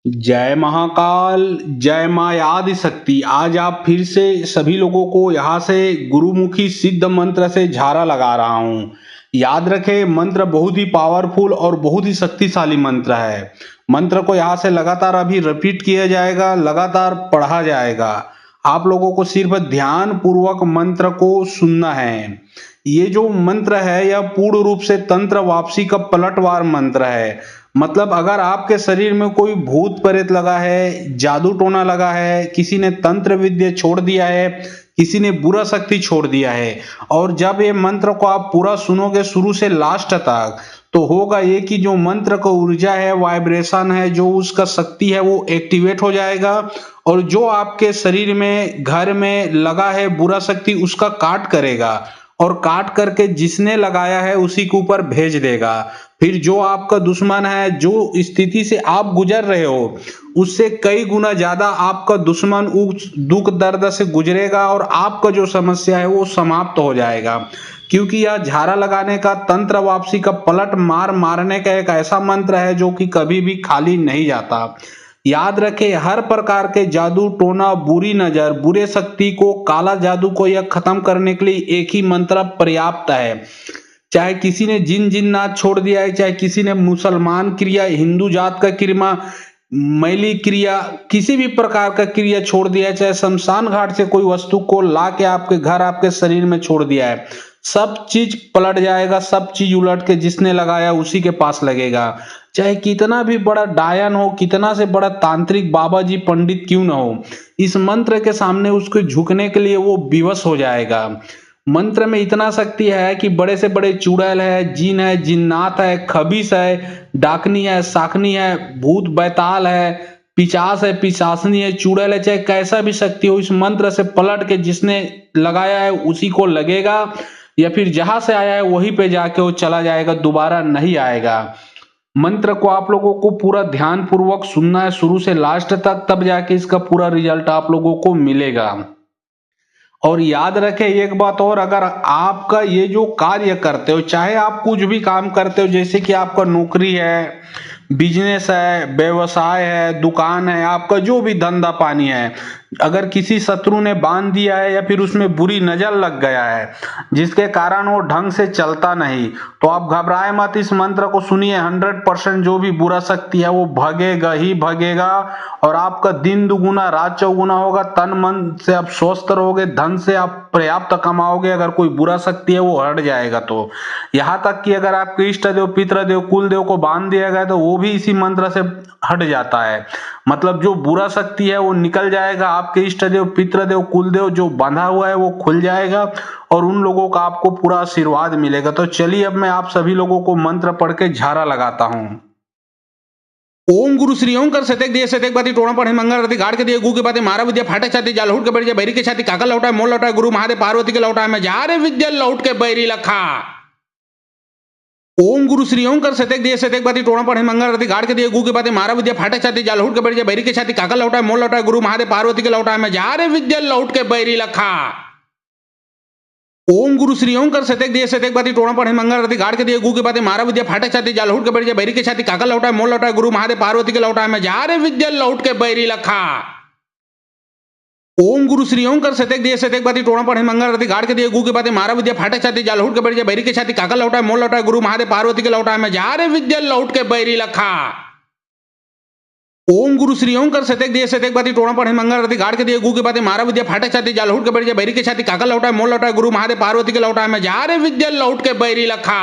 जय महाकाल, जय माँ आदि शक्ति। आज आप फिर से सभी लोगों को यहाँ से गुरुमुखी सिद्ध मंत्र से झारा लगा रहा हूँ। याद रखें, मंत्र बहुत ही पावरफुल और बहुत ही शक्तिशाली मंत्र है। मंत्र को यहाँ से लगातार अभी रिपीट किया जाएगा, लगातार पढ़ा जाएगा। आप लोगों को सिर्फ ध्यान पूर्वक मंत्र को सुनना है। ये जो मंत्र है यह पूर्ण रूप से तंत्र वापसी का पलटवार मंत्र है। मतलब अगर आपके शरीर में कोई भूत प्रेत लगा है, जादू टोना लगा है, किसी ने तंत्र विद्या छोड़ दिया है, किसी ने बुरा शक्ति छोड़ दिया है, और जब ये मंत्र को आप पूरा सुनोगे शुरू से लास्ट तक, तो होगा ये कि जो मंत्र का ऊर्जा है, वाइब्रेशन है, जो उसका शक्ति है वो एक्टिवेट हो जाएगा। और जो आपके शरीर में घर में लगा है बुरा शक्ति उसका काट करेगा, और काट करके जिसने लगाया है उसी के ऊपर भेज देगा। फिर जो आपका दुश्मन है, जो स्थिति से आप गुजर रहे हो, उससे कई गुना ज्यादा आपका दुश्मन उस दुख दर्द से गुजरेगा और आपका जो समस्या है वो समाप्त हो जाएगा। क्योंकि यह झारा लगाने का, तंत्र वापसी का, पलट मार मारने का एक ऐसा मंत्र है जो कि कभी भी खाली नहीं जाता। याद रखें, हर प्रकार के जादू टोना, बुरी नजर, बुरे शक्ति को, काला जादू को यह खत्म करने के लिए एक ही मंत्र पर्याप्त है। चाहे किसी ने जिन जिन्नात छोड़ दिया है, चाहे किसी ने मुसलमान क्रिया, हिंदू जात का क्रिया, मैली क्रिया, किसी भी प्रकार का क्रिया छोड़ दिया है, चाहे शमशान घाट से कोई वस्तु को ला के आपके घर, आपके शरीर में छोड़ दिया है, सब चीज पलट जाएगा। सब चीज उलट के जिसने लगाया उसी के पास लगेगा। चाहे कितना भी बड़ा डायन हो, कितना से बड़ा तांत्रिक बाबा जी पंडित क्यों ना हो, इस मंत्र के सामने उसको झुकने के लिए वो विवश हो जाएगा। मंत्र में इतना शक्ति है कि बड़े से बड़े चुड़ैल है, जिन है, जिन्नात है, खबीस है, डाकनी है, साकनी है, भूत बैताल है, पिचास है, पिशासनी है, चुड़ैल है, चाहे कैसा भी शक्ति हो, इस मंत्र से पलट के जिसने लगाया है उसी को लगेगा, या फिर जहां से आया है वहीं पे जाके वो चला जाएगा, दोबारा नहीं आएगा। मंत्र को आप लोगों को पूरा ध्यान पूर्वक सुनना है शुरू से लास्ट तक, तब जाके इसका पूरा रिजल्ट आप लोगों को मिलेगा। और याद रखें एक बात और, अगर आपका ये जो कार्य करते हो, चाहे आप कुछ भी काम करते हो, जैसे कि आपका नौकरी है, बिजनेस है, व्यवसाय है, दुकान है, आपका जो भी धंधा पानी है, अगर किसी शत्रु ने बांध दिया है या फिर उसमें बुरी नजर लग गया है जिसके कारण वो ढंग से चलता नहीं, तो आप घबराए मत, इस मंत्र को सुनिए। 100% जो भी बुरा शक्ति है वो भगेगा ही भगेगा, और आपका दिन दुगुना रात चौगुना होगा। तन मन से आप स्वस्थ रहोगे, धन से आप पर्याप्त कमाओगे, अगर कोई बुरा शक्ति है वो हट जाएगा। तो यहाँ तक कि अगर आपके इष्ट देव, पितृ देव, कुल देव को बांध दिया गया तो वो भी इसी मंत्र से हट जाता है। मतलब जो बुरा शक्ति है वो निकल जाएगा, आपके इष्ट देव, पितृ देव, कुल देव जो बंधा हुआ है वो खुल जाएगा, और उन लोगों का आपको पूरा आशीर्वाद मिलेगा। तो चलिए अब मैं आप सभी लोगों को मंत्र पढ़ के झारा लगाता हूं। ओम गुरु श्री ओम कर सतेक दिए सतेक बाती टोणा पढ़े मंगल रति गाड़ के दिए गु के बाते मारा विद्या फाटे छाती जाल लौट के बैठ जाए बैरी के छाती काका लौटा मोल लौटा गुरु महादेव पार्वती के लौटा मैं जा रे विद्या लौट के बैरी लखा। ओम गुरु श्री ओम कर सतेक दिए सतेक बाती टोणा पढ़े मंगल रति गाड़ के दिए गु के बाते मारा विद्या फाटे छाती जाल लौट के बैठ जाए बैरी के छाती काका लौटा मोल लौटा गुरु महादेव पार्वती के लौटा मैं जा रे विद्या लौट के बैरी लखा। ओम गुरु श्री ओम कर सतेक दिए सतेक बाती टोणा पढ़े मंगल रति गाड़ के दिए गु के बाते मारा विद्या फाटे छाती जाल लौट के बैठ जाए बैरी के छाती काका लौटा मोल लौटा गुरु महादेव पार्वती के लौटा मैं जा रे विद्या लौट के बैरी लखा। ओम गुरु श्री ओम कर सतेक दिए सतेक बाती टोणा पढ़े मंगल रति गाड़ के दिए गु के बाते मारा विद्या फाटे छाती जाल लौट के बैठ जाए बैरी के छाती काका लौटा मोल लौटा गुरु महादेव पार्वती के लौटा मैं जा रे विद्या लौट के बैरी लखा। ओम गुरु श्री ओम कर सतेक दिए सतेक बाती टोणा पढ़े मंगल रति गाड़ के दिए गु के बाते मारा विद्या फाटे छाती जाल लौट के बैठ जाए बैरी के छाती काका लौटा मोल लौटा गुरु महादेव पार्वती के लौटा मैं जा रे विद्या लौट के बैरी लखा।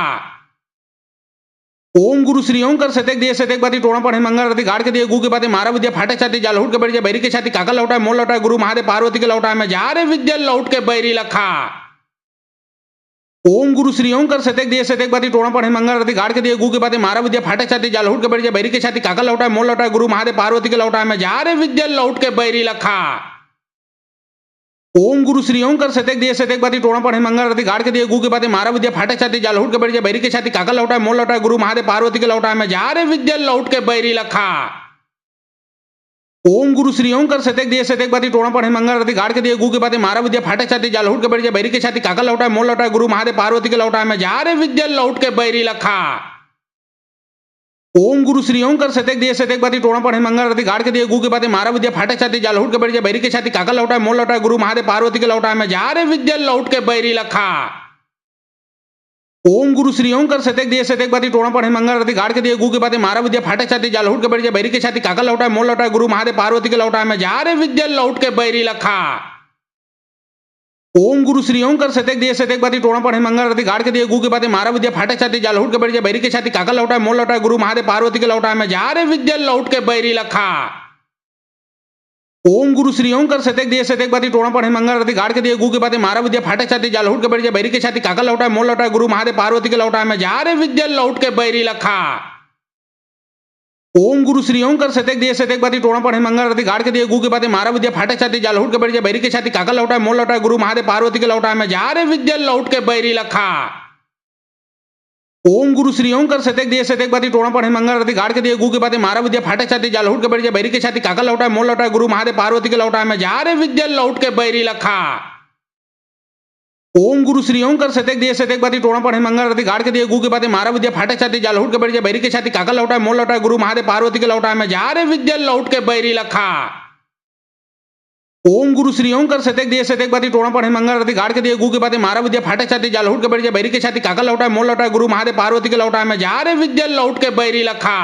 ओम गुरु श्री ओम कर सतेक दिए सतेक बाती टोणा पढ़े मंगल रति गाड़ के दिए गु के बाते मारा विद्या फाटे छाती जाल लौट के बैठ जाए बैरी के छाती काका लौटा मोल लौटा गुरु महादेव पार्वती के लौटा मैं जा रे विद्या लौट के बैरी लखा। ओम गुरु श्री ओम कर सतेक दिए सतेक बाती टोणा पढ़े मंगल रति गाड़ के दिए गु के बाते मारा विद्या फाटे छाती जाल लौट के बैठ जाए बैरी के छाती काका लौटा मोल लौटा गुरु महादेव पार्वती के लौटा मैं जा रे विद्या लौट के बैरी लखा। ओम गुरु श्री ओम कर सतेक दिए सतेक बाती टोणा पढ़े मंगल रति गाड़ के दिए गु के बाते मारा विद्या फाटे छाती जाल लौट के बैठ जाए बैरी के छाती काका लौटा मोल लौटा गुरु महादेव पार्वती के लौटा मैं जा रे विद्या लौट के बैरी लखा। ओम गुरु श्री ओम कर सतेक दिए सतेक बाती टोणा पढ़े मंगल रति गाड़ के दिए गु के बाते मारा विद्या फाटे छाती जाल लौट के बैठ जाए बैरी के छाती काका लौटा मोल लौटा गुरु महादेव पार्वती के लौटा मैं जा रे विद्या लौट के बैरी लखा। ओम गुरु श्री ओम कर सतेक दिए सतेक बाती टोणा पढ़े मंगल रति गाड़ के दिए गु के बाते मारा विद्या फाटे छाती जाल हुट के बैठ बैरी के छाती काका लौटा मोल लौटा गुरु महादेव पार्वती के लौटा में जा रे विद्या लौट के बैरी लखा। ओम गुरु श्री ओम कर सतेक दिए सतेक बाती टोणा पढ़े मंगल रति गाड़ के दिए गु के बाते मारा विद्या फाटे छाती जाल हुट के बैठ बैरी के छाती काका लौटा मोल लौटा गुरु महादेव पार्वती के लौटा में जा रे विद्या लौट के बैरी लखा। ओम गुरु श्री ओम कर सतेक दिए सतेक बाती टोणा पढ़े मंगल रति गाड़ के दिए गु के बाते मारा विद्या फाटे छाती जाल हुट के बैठ बैरी के छाती काका लौटा मोल लौटा गुरु महादेव पार्वती के लौटा में जा रे विद्या लौट के बैरी लखा। ओम गुरु श्री ओम कर सतेक दिए सतेक बाती टोणा पढ़े मंगल रति गाड़ के दिए गु के बाते मारा विद्या फाटे छाती जाल हुट के बैठ बैरी के छाती काका लौटा मोल लौटा गुरु महादेव पार्वती के लौटा में जा रे विद्या लौट के बैरी लखा। ओम गुरु श्री ओम कर सतेक दिए सतेक बाती टोणा पढ़े मंगल रति गाड़ के दिए गु के बाते मारा विद्या फाटे छाती जाल हुट के बैठ बैरी के छाती काका लौटा मोल लौटा गुरु महादेव पार्वती के लौटा में जा रे विद्या लौट के बैरी लखा। ओम गुरु श्री ओम कर सतेक दिए सतेक बाती टोणा पढ़े मंगल रति गाड़ के दिए गु के बाते मारा विद्या फाटे छाती जाल हुट के बैठ बैरी के छाती काका लौटा मोल लौटा गुरु महादेव पार्वती के लौटा में जा रे विद्या लौट के बैरी लखा। ओम गुरु श्री ओम कर सतेक दिए सतेक बाती टोणा पढ़े मंगल रति गाड़ के दिए गु के बाते मारा विद्या फाटे छाती जाल हुट के बैठ बैरी के छाती काका लौटा मोल लौटा गुरु महादेव पार्वती के लौटा में जा रे विद्या लौट के बैरी लखा। ओम गुरु श्री ओम कर सतेक दिए सतेक बाती टोणा पढ़े मंगल रति गाड़ के दिए गु के बाते मारा विद्या फाटे छाती जाल हुट के बैठ बैरी के छाती काका लौटा मोल लौटा गुरु महादेव पार्वती के लौटा में जा रे विद्या लौट के बैरी लखा।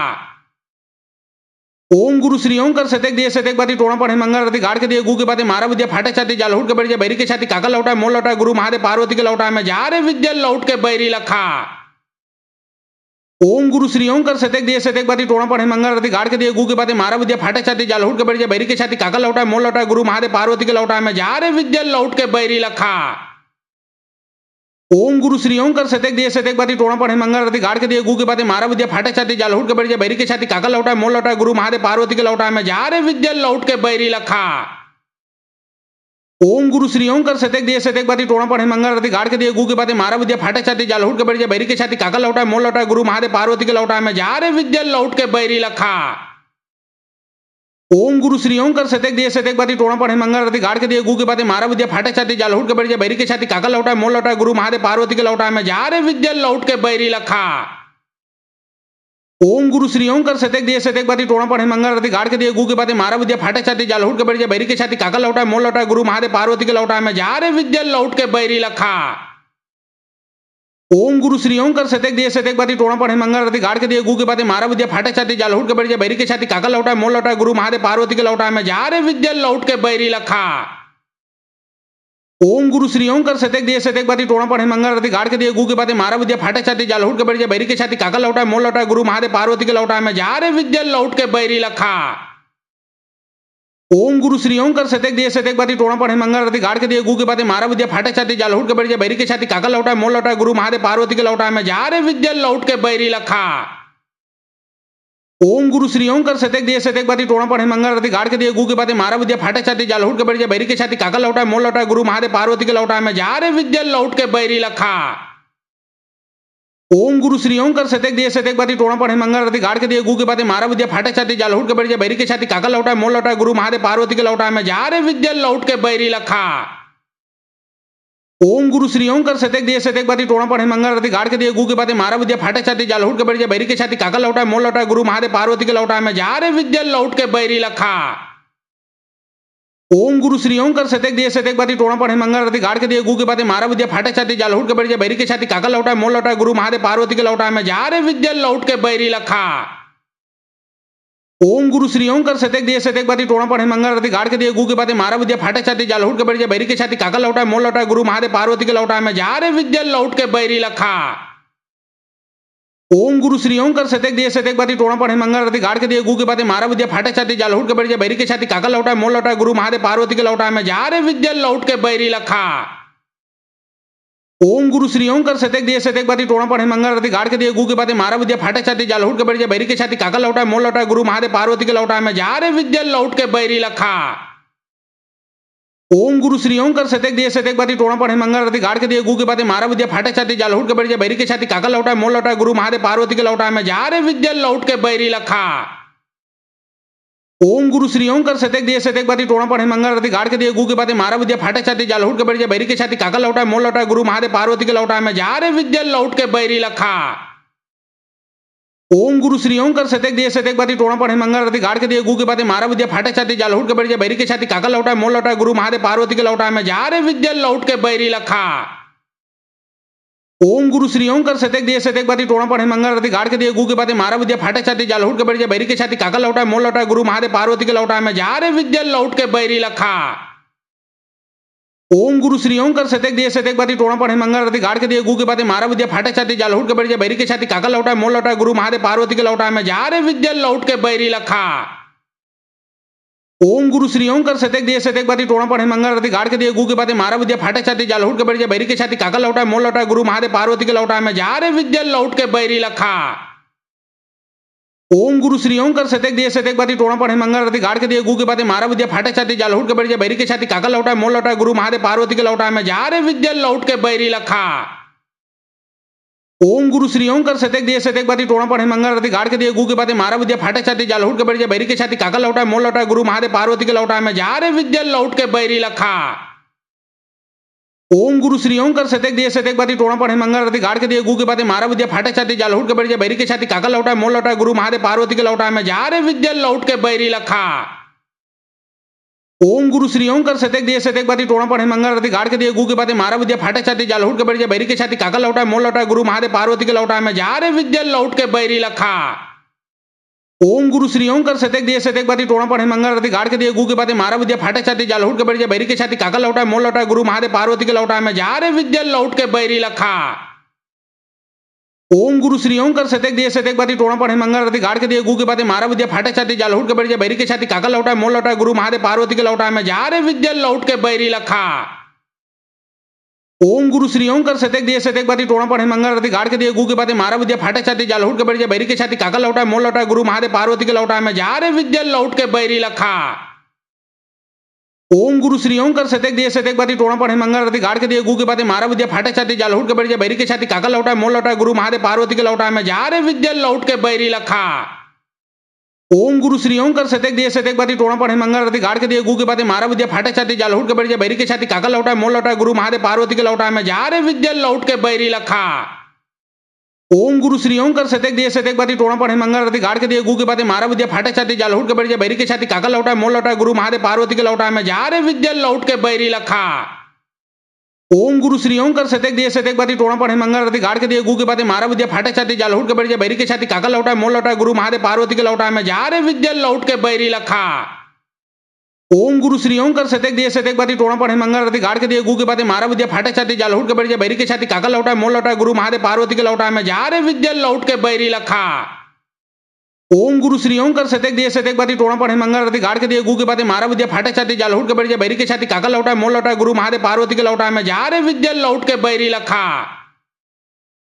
ओम गुरु श्री ओम कर सतेक दिए सतेक बाती टोणा पढ़े मंगल रति गाड़ के दिए गु के बाते मारा विद्या फाटे छाती जाल हुट के बैठ बैरी के छाती काका लौटा मोल लौटा गुरु महादेव पार्वती के लौटा में जा रे विद्या लौट के बैरी लखा। ओम गुरु श्री ओम कर सतेक दिए सतेक बाती टोणा पढ़े मंगल रति गाड़ के दिए गु के बाते मारा विद्या फाटे छाती जाल हुट के बैठ बैरी के छाती काका लौटा मोल लौटा गुरु महादेव पार्वती के लौटा में जा रे विद्या लौट के बैरी लखा। ओम गुरु श्री ओम कर सतेक दिए सतेक बाती टोणा पढ़े मंगल रति गाड़ के दिए गु के बाते मारा विद्या फाटे छाती जाल हुट के बैठ बैरी के छाती काका लौटा मोल लौटा गुरु महादेव पार्वती के लौटा में जा रे विद्या लौट के बैरी लखा। ओम गुरु श्री ओम कर सतेक दिए सतेक बाती टोणा पढ़े मंगल रति गाड़ के दिए गु के बाते मारा विद्या फाटे छाती जाल हुट के बैठ बैरी के छाती काका लौटा मोल लौटा गुरु महादेव पार्वती के लौटा में जा रे विद्या लौट के बैरी लखा। ओम गुरु श्री ओम कर सतेक दिए सतेक बाती टोणा पढ़े मंगल रति गाड़ के दिए गु के बाते मारा विद्या फाटे छाती जाल हुट के बैठ बैरी के छाती काका लौटा मोल लौटा गुरु महादेव पार्वती के लौटा में जा रे विद्या लौट के बैरी लखा। ओम गुरु श्री ओम कर सतेक दिए सतेक बाती टोणा पढ़े मंगल रति गाड़ के दिए गु के बाते मारा विद्या फाटे छाती जाल हुट के बैठ बैरी के छाती काका लौटा मोल लौटा गुरु महादेव पार्वती के लौटा में जा रे विद्या लौट के बैरी लखा। ओम गुरु श्री ओम कर सतेक दिए सतेक बाती टोणा पढ़े मंगल रति गाड़ के दिए गु के बाते मारा विद्या फाटे छाती जाल हुट के बैठ बैरी के छाती काका लौटा मोल लौटा गुरु महादेव पार्वती के लौटा में जा रे विद्या लौट के बैरी लखा। ओम गुरु श्री ओम कर सतेक दिए सतेक बाती टोणा पढ़े मंगल रति गाड़ के दिए गु के बाते मारा विद्या फाटे छाती जाल हुट के बैठ बैरी के छाती काका लौटा मोल लौटा गुरु महादेव पार्वती के लौटा में जा रे विद्या लौट के बैरी लखा। ओम गुरु श्री ओम कर सतेक दिए सतेक बाती टोणा पढ़े मंगल रति गाड़ के दिए गु के बाते मारा विद्या फाटे छाती जाल हुट के बैठ बैरी के छाती काका लौटा मोल लौटा गुरु महादेव पार्वती के लौटा में जा रे विद्या लौट के बैरी लखा। ओम गुरु श्री ओम कर सतेक दिए सतेक बाती टोणा पढ़े मंगल रति गाड़ के दिए गु के बाते मारा विद्या फाटे छाती जाल हुट के बैठ बैरी के छाती काका लौटा मोल लौटा गुरु महादेव पार्वती के लौटा में जा रे विद्या लौट के बैरी लखा। ओम गुरु श्री ओम कर सतेक दिए सतेक बाती टोणा पढ़े मंगल रति गाड़ के दिए गु के बाते मारा विद्या फाटे छाती जाल हुट के बैठ बैरी के छाती काका लौटा मोल लौटा गुरु महादेव पार्वती के लौटा में जा रे विद्या लौट के बैरी लखा। ओम गुरु श्री ओम कर सतेक दिए सतेक बाती टोणा पढ़े मंगल रति गाड़ के दिए गु के बाते मारा विद्या फाटे छाती जाल हुट के बैठ बैरी के छाती काका लौटा मोल लौटा गुरु महादेव पार्वती के लौटा में जा रे विद्या लौट के बैरी लखा। ओम गुरु श्री ओम कर सतेक दिए सतेक बाती टोणा पढ़े मंगल रति गाड़ के दिए गु के बाते मारा विद्या फाटे छाती जाल हुट के बैठ बैरी के छाती काका लौटा मोल लौटा गुरु महादेव पार्वती के लौटा में जा रे विद्या लौट के बैरी लखा। ओम गुरु श्री ओम कर सतेक दिए सतेक बाती टोणा पढ़े मंगल रति गाड़ के दिए गु के बाते मारा विद्या फाटे छाती जाल हुट के बैठ बैरी के छाती काका लौटा मोल लौटा गुरु महादेव पार्वती के लौटा में जा रे विद्या लौट के बैरी लखा। ओम गुरु श्री ओम कर सतेक दिए सतेक बाती टोणा पढ़े मंगल रति गाड़ के दिए गु के बाते मारा विद्या फाटे छाती जाल हुट के बैठ बैरी के छाती काका लौटा मोल लौटा गुरु महादेव पार्वती के लौटा में जा रे विद्या लौट के बैरी लखा। ओम गुरु श्री ओम कर सतेक दिए सतेक बाती टोणा पढ़े मंगल रति गाड़ के दिए गु के बाते मारा विद्या फाटे छाती जाल हुट के बैठ बैरी के छाती काका लौटा मोल लौटा गुरु महादेव पार्वती के लौटा में जा रे विद्या लौट के बैरी लखा। ओम गुरु श्री ओम कर सतेक दिए सतेक बाती टोणा पढ़े मंगल रति गाड़ के दिए गु के बाते मारा विद्या फाटे छाती जाल हुट के बैठ बैरी के छाती काका लौटा मोल लौटा गुरु महादेव पार्वती के लौटा में जा रे विद्या लौट के बैरी लखा। ओम गुरु श्री ओम कर सतेक दिए सतेक बाती टोणा पढ़े मंगल रति गाड़ के दिए गु के बाते मारा विद्या फाटे छाती जाल हुट के बैठ बैरी के छाती काका लौटा मोल लौटा गुरु महादेव पार्वती के लौटा में जा रे विद्या लौट के बैरी लखा। ओम गुरु श्री ओम कर सतेक दिए सतेक बाती टोणा पढ़े मंगल रति गाड़ के दिए गु के बाते मारा विद्या फाटे छाती जाल हुट के बैठ बैरी के छाती काका लौटा मोल लौटा गुरु महादेव पार्वती के लौटा में जा रे विद्या लौट के बैरी लखा। ओम गुरु श्री ओम कर सतेक दिए सतेक बाती टोणा पढ़े मंगल रति गाड़ के दिए गु के बाते मारा विद्या फाटे छाती जाल हुट के बैठ बैरी के छाती काका लौटा मोल लौटा गुरु महादेव पार्वती के लौटा में जा रे विद्या लौट के बैरी लखा। ओम गुरु श्री ओम कर सतेक दिए सतेक बाती टोणा पढ़े मंगल रति गाड़ के दिए गु के बाते मारा विद्या फाटे छाती जाल हुट के बैठ बैरी के छाती काका लौटा मोल लौटा गुरु महादेव पार्वती के लौटा में जा रे विद्या लौट के बैरी लखा। ओम गुरु श्री ओम कर सतेक दिए सतेक बाती टोणा पढ़े मंगल रति गाड़ के दिए गु के बाते मारा विद्या फाटे छाती जाल हुट के बैठ बैरी के छाती काका लौटा मोल लौटा गुरु महादेव पार्वती के लौटा में जा रे विद्या लौट के बैरी लखा। ओम गुरु श्री ओम कर सतेक दिए सतेक बाती टोणा पढ़े मंगल रति गाड़ के दिए गु के बाते मारा विद्या फाटे छाती जाल हुट के बैठ बैरी के छाती काका लौटा मोल लौटा गुरु महादेव पार्वती के लौटा में जा रे विद्या लौट के बैरी लखा। ओम गुरु श्री ओम कर सतेक दिए सतेक बाती टोणा पढ़े मंगल रति गाड़ के दिए गु के बाते मारा विद्या फाटे छाती जाल हुट के बैठ बैरी के छाती काका लौटा मोल लौटा गुरु महादेव पार्वती के लौटा में जा रे विद्या लौट के बैरी लखा। ओम गुरु श्री ओम कर सतेक दिए सतेक बाती टोणा पढ़े मंगल रति गाड़ के दिए गु के बाते मारा विद्या फाटे छाती जाल हुट के बैठ बैरी के छाती काका लौटा मोल लौटा गुरु महादेव पार्वती के लौटा में जा रे विद्या लौट के बैरी लखा। ओम गुरु श्री ओम कर सतेक दिए सतेक बाती टोणा पढ़े मंगल रति गाड़ के दिए गु के बाते मारा विद्या फाटे छाती जाल हुट के बैठ बैरी के छाती काका लौटा मोल लौटा गुरु महादेव पार्वती के लौटा में जा रे विद्या लौट के बैरी लखा। ओम गुरु श्री ओम कर सतेक दिए सतेक बाती टोणा पढ़े मंगल रति गाड़ के दिए गु के बाते मारा विद्या फाटे छाती जाल हुट के बैठ बैरी के छाती काका लौटा मोल लौटा गुरु महादेव पार्वती के लौटा में जा रे विद्या लौट के बैरी लखा। ओम गुरु श्री ओम कर सतेक दिए सतेक बाती टोणा पढ़े मंगल रति गाड़ के दिए गु के बाते मारा विद्या फाटे छाती जाल हुट के बैठ बैरी के छाती काका लौटा मोल लौटा गुरु महादेव पार्वती के लौटा में जा रे विद्या लौट के बैरी लखा। ओम गुरु श्री ओम कर सतेक दिए सतेक बाती टोणा पढ़े मंगल रति गाड़ के दिए गु के बाते मारा विद्या फाटे छाती जाल हुट के बैठ बैरी के छाती काका लौटा मोल लौटा गुरु महादेव पार्वती के लौटा में जा रे विद्या लौट के बैरी लखा। ओम गुरु श्री ओम कर सतेक दिए सतेक बाती टोणा पढ़े मंगल रति गाड़ के दिए गु के बाते मारा विद्या फाटे छाती जाल हुट के बैठ बैरी के छाती काका लौटा मोल लौटा गुरु महादेव पार्वती के लौटा में जा रे विद्या लौट के बैरी लखा। ओम गुरु श्री ओम कर सतेक दिए सतेक बाती टोणा पढ़े मंगल रति गाड़ के दिए गु के बाते मारा विद्या फाटे छाती जाल हुट के बैठ बैरी के छाती काका लौटा मोल लौटा गुरु महादेव पार्वती के लौटा में जा रे विद्या लौट के बैरी लखा। ओम गुरु श्री ओम कर सतेक दिए सतेक बाती टोणा पढ़े मंगल रति गाड़ के दिए गु के बाते मारा विद्या फाटे छाती जाल हुट के बैठ बैरी के छाती काका लौटा मोल लौटा गुरु महादेव पार्वती के लौटा में जा रे विद्या लौट के बैरी लखा। ओम गुरु श्री ओम कर सतेक दिए सतेक बाती टोणा पढ़े मंगल रति गाड़ के दिए गु के बाते मारा विद्या फाटे छाती जाल हुट के बैठ बैरी के छाती काका लौटा मोल लौटा गुरु महादेव पार्वती के लौटा में जा रे विद्या लौट के बैरी लखा। ओम गुरु श्री ओम कर सतेक दिए सतेक बाती टोणा पढ़े मंगल रति गाड़ के दिए गु के बाते मारा विद्या फाटे छाती जाल हुट के बैठ बैरी के छाती काका लौटा मोल लौटा गुरु महादेव पार्वती के लौटा में जा रे विद्या लौट के बैरी लखा। ओम गुरु श्री ओम कर सतेक दिए सतेक बाती टोणा पढ़े मंगल रति गाड़ के दिए गु के बाते मारा विद्या फाटे छाती जाल हुट के बैठ बैरी के छाती काका लौटा मोल लौटा गुरु महादेव पार्वती के लौटा में जा रे विद्या लौट के बैरी लखा। ओम गुरु श्री ओम कर सतेक दिए सतेक बाती टोणा पढ़े मंगल रति गाड़ के दिए गु के बाते मारा विद्या फाटे छाती जाल हुट के बैठ बैरी के छाती काका लौटा मोल लौटा गुरु महादेव पार्वती के लौटा में जा रे विद्या लौट के बैरी लखा।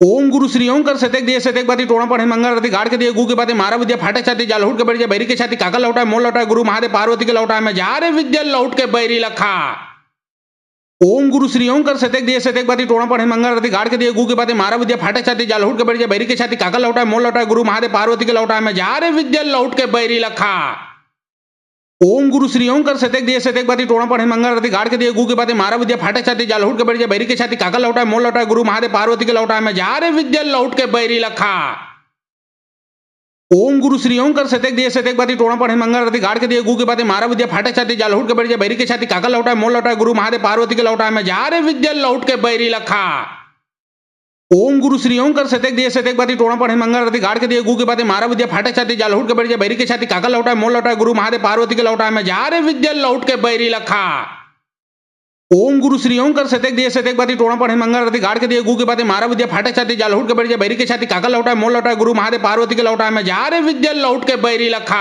ओम गुरु श्री ओम कर सतेक दिए सतेक बाती टोणा पढ़े मंगल रति गाड़ के दिए गु के बाते मारा विद्या फाटे छाती जाल हुट के बैठ बैरी के छाती काका लौटा मोल लौटा गुरु महादेव पार्वती के लौटा में जा रे विद्या लौट के बैरी लखा। ओम गुरु श्री ओम कर सतेक दिए सतेक बाती टोणा पढ़े मंगल रति गाड़ के दिए गु के बाते मारा विद्या फाटे छाती जाल हुट के बैठ बैरी के छाती काका लौटा मोल लौटा गुरु महादेव पार्वती के लौटा में जा रे विद्या लौट के बैरी लखा। ओम गुरु श्री ओम कर सतेक दिए सतेक बाती टोणा पढ़े मंगल रति गाड़ के दिए गु के बाते मारा विद्या फाटे छाती जाल हुट के बैठ बैरी के छाती काका लौटा मोल लौटा गुरु महादेव पार्वती के लौटा में जा रे विद्या लौट के बैरी लखा। ओम गुरु श्री ओम कर सतेक दिए सतेक बाती टोणा पढ़े मंगल रति गाड़ के दिए गु के बाते मारा विद्या फाटे छाती जाल हुट के बैठ बैरी के छाती काका लौटा मोल लौटा गुरु महादेव पार्वती के लौटा में जा रे विद्या लौट के बैरी लखा। ओम गुरु श्री ओम कर सतेक दिए सतेक बाती टोणा पढ़े मंगल रति गाड़ के दिए गु के बाते मारा विद्या फाटे छाती जाल हुट के बैठ बैरी के छाती काका लौटा मोल लौटा गुरु महादेव पार्वती के लौटा में जा रे विद्या लौट के बैरी लखा।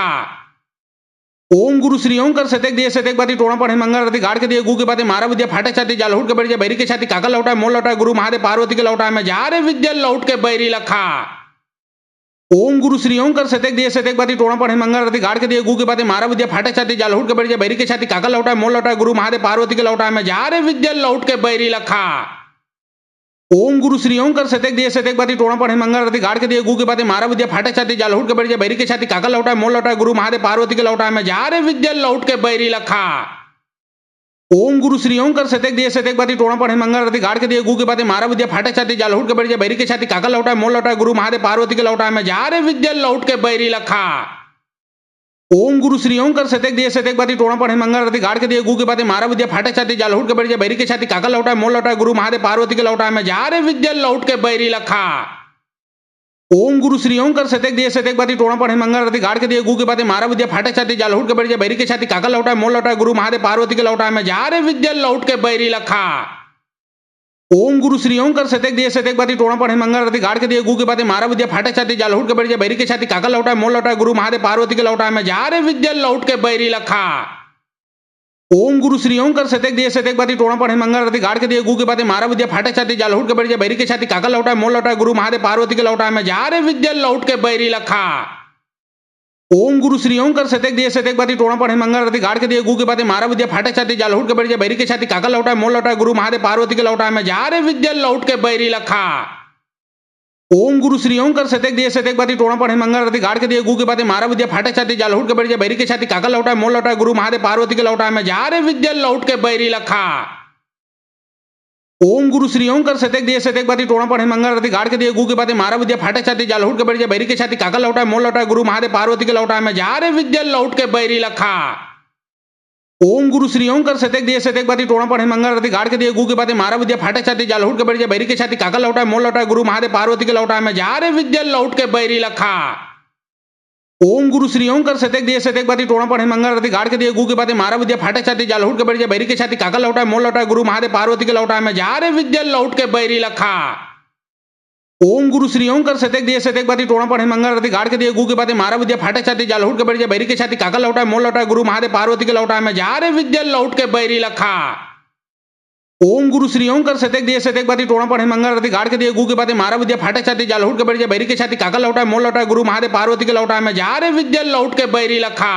ओम गुरु श्री ओम कर सतेक दिए सतेक बाती टोणा पढ़े मंगल रति गाड़ के दिए गु के बाते मारा विद्या फाटे छाती जाल हुट के बैठ बैरी के छाती काका लौटा मोल लौटा गुरु महादेव पार्वती के लौटा में जा रे विद्या लौट के बैरी लखा। ओम गुरु श्री ओम कर सतेक दिए सतेक बाती टोणा पढ़े मंगल रति गाड़ के दिए गु के बाते मारा विद्या फाटे छाती जाल हुट के बैठ बैरी के छाती काका लौटा मोल लौटा गुरु महादेव पार्वती के लौटा में जा रे विद्या लौट के बैरी लखा। ओम गुरु श्री ओम कर सतेक दिए सतेक बाती टोणा पढ़े मंगल रति गाड़ के दिए गु के बाते मारा विद्या फाटे छाती जाल हुट के बैठ बैरी के छाती काका लौटा मोल लौटा गुरु महादेव पार्वती के लौटा में जा रे विद्या लौट के बैरी लखा। ओम गुरु श्री ओम कर सतेक दिए सतेक बाती टोणा पढ़े मंगल रति गाड़ के दिए गु के बाते मारा विद्या फाटे छाती जाल हुट के बैठ बैरी के छाती काका लौटा मोल लौटा गुरु महादेव पार्वती के लौटा में जा रे विद्या लौट के बैरी लखा। ओम गुरु श्री ओम कर सतेक दिए सतेक बाती टोणा पढ़े मंगल रति गाड़ के दिए गु के बाते मारा विद्या फाटे छाती जाल हुट के बैठ बैरी के छाती काका लौटा मोल लौटा गुरु महादेव पार्वती के लौटा में जा रे विद्या लौट के बैरी लखा। ओम गुरु श्री ओम कर सतेक दिए सतेक बाती टोणा पढ़े मंगल रति गाड़ के दिए गु के बाते मारा विद्या फाटे छाती जाल हुट के बैठ बैरी के छाती काका लौटा मोल लौटा गुरु महादेव पार्वती के लौटा में जा रे विद्या लौट के बैरी लखा। ओम गुरु श्री ओम कर सतेक दिए सतेक बाती टोणा पढ़े मंगल रति गाड़ के दिए गु के बाते मारा विद्या फाटे छाती जाल हुट के बैठ बैरी के छाती काका लौटा मोल लौटा गुरु महादेव पार्वती के लौटा में जा रे विद्या लौट के बैरी लखा। ओम गुरु श्री ओम कर सतेक दिए सतेक बाती टोणा पढ़े मंगल रति गाड़ के दिए गु के बाते मारा विद्या फाटे छाती जाल हुट के बैठ बैरी के छाती काका लौटा मोल लौटा गुरु महादेव पार्वती के लौटा में जा रे विद्या लौट के बैरी लखा। ओम गुरु श्री ओम कर सतेक दिए सतेक बाती टोणा पढ़े मंगल रति गाड़ के दिए गु के बाते मारा विद्या फाटे छाती जाल हुट के बैठ बैरी के छाती काका लौटा मोल लौटा गुरु महादेव पार्वती के लौटा में जा रे विद्या लौट के बैरी लखा। ओम गुरु श्री ओम कर सतेक दिए सतेक बाती टोणा पढ़े मंगल रति गाड़ के दिए गु के बाते मारा विद्या फाटे छाती जाल हुट के बैठ बैरी के छाती काका लौटा मोल लौटा गुरु महादेव पार्वती के लौटा में जा रे विद्या लौट के बैरी लखा। ओम गुरु श्री ओम कर सतेक दिए सतेक बाती टोणा पढ़े मंगल रति गाड़ के दिए गु के बाते मारा विद्या फाटे छाती जाल हुट के बैठ बैरी के छाती काका लौटा मोल लौटा गुरु महादेव पार्वती के लौटा में जा रे विद्या लौट के बैरी लखा। ओम गुरु श्री ओम कर सतेक दिए सतेक बाती टोणा पढ़े मंगल रति गाड़ के दिए गु के बाते मारा विद्या फाटे छाती जाल हुट के बैठ बैरी के छाती काका लौटा मोल लौटा गुरु महादेव पार्वती के लौटा में जा रे विद्या लौट के बैरी लखा। ओम गुरु श्री ओम कर सतेक दिए सतेक बाती टोणा पढ़े मंगल रति गाड़ के दिए गु के बाते मारा विद्या फाटे छाती जाल हुट के बैठ बैरी के छाती काका लौटा मोल लौटा गुरु महादेव पार्वती के लौटा में जा रे विद्या लौट के बैरी लखा। ओम गुरु श्री ओम कर सतेक दिए सतेक बाती टोणा पढ़े मंगल रति गाड़ के दिए गु के बाते मारा विद्या फाटे छाती जाल हुट के बैठ बैरी के छाती काका लौटा मोल लौटा गुरु महादेव पार्वती के लौटा में जा रे विद्या लौट के बैरी लखा। ओम गुरु श्री ओम कर सतेक दिए सतेक बाती टोणा पढ़े मंगल रति गाड़ के दिए गु के बाते मारा विद्या फाटे छाती जाल हुट के बैठ बैरी के छाती काका लौटा मोल लौटा गुरु महादेव पार्वती के लौटा में जा रे विद्या लौट के बैरी लखा। ओम गुरु श्री ओम कर सतेक दिए सतेक बाती टोणा पढ़े मंगल रति गाड़ के दिए गु के बाते मारा विद्या फाटे छाती जाल हुट के बैठ बैरी के छाती काका लौटा मोल लौटा गुरु महादेव पार्वती के लौटा में जा रे विद्या लौट के बैरी लखा।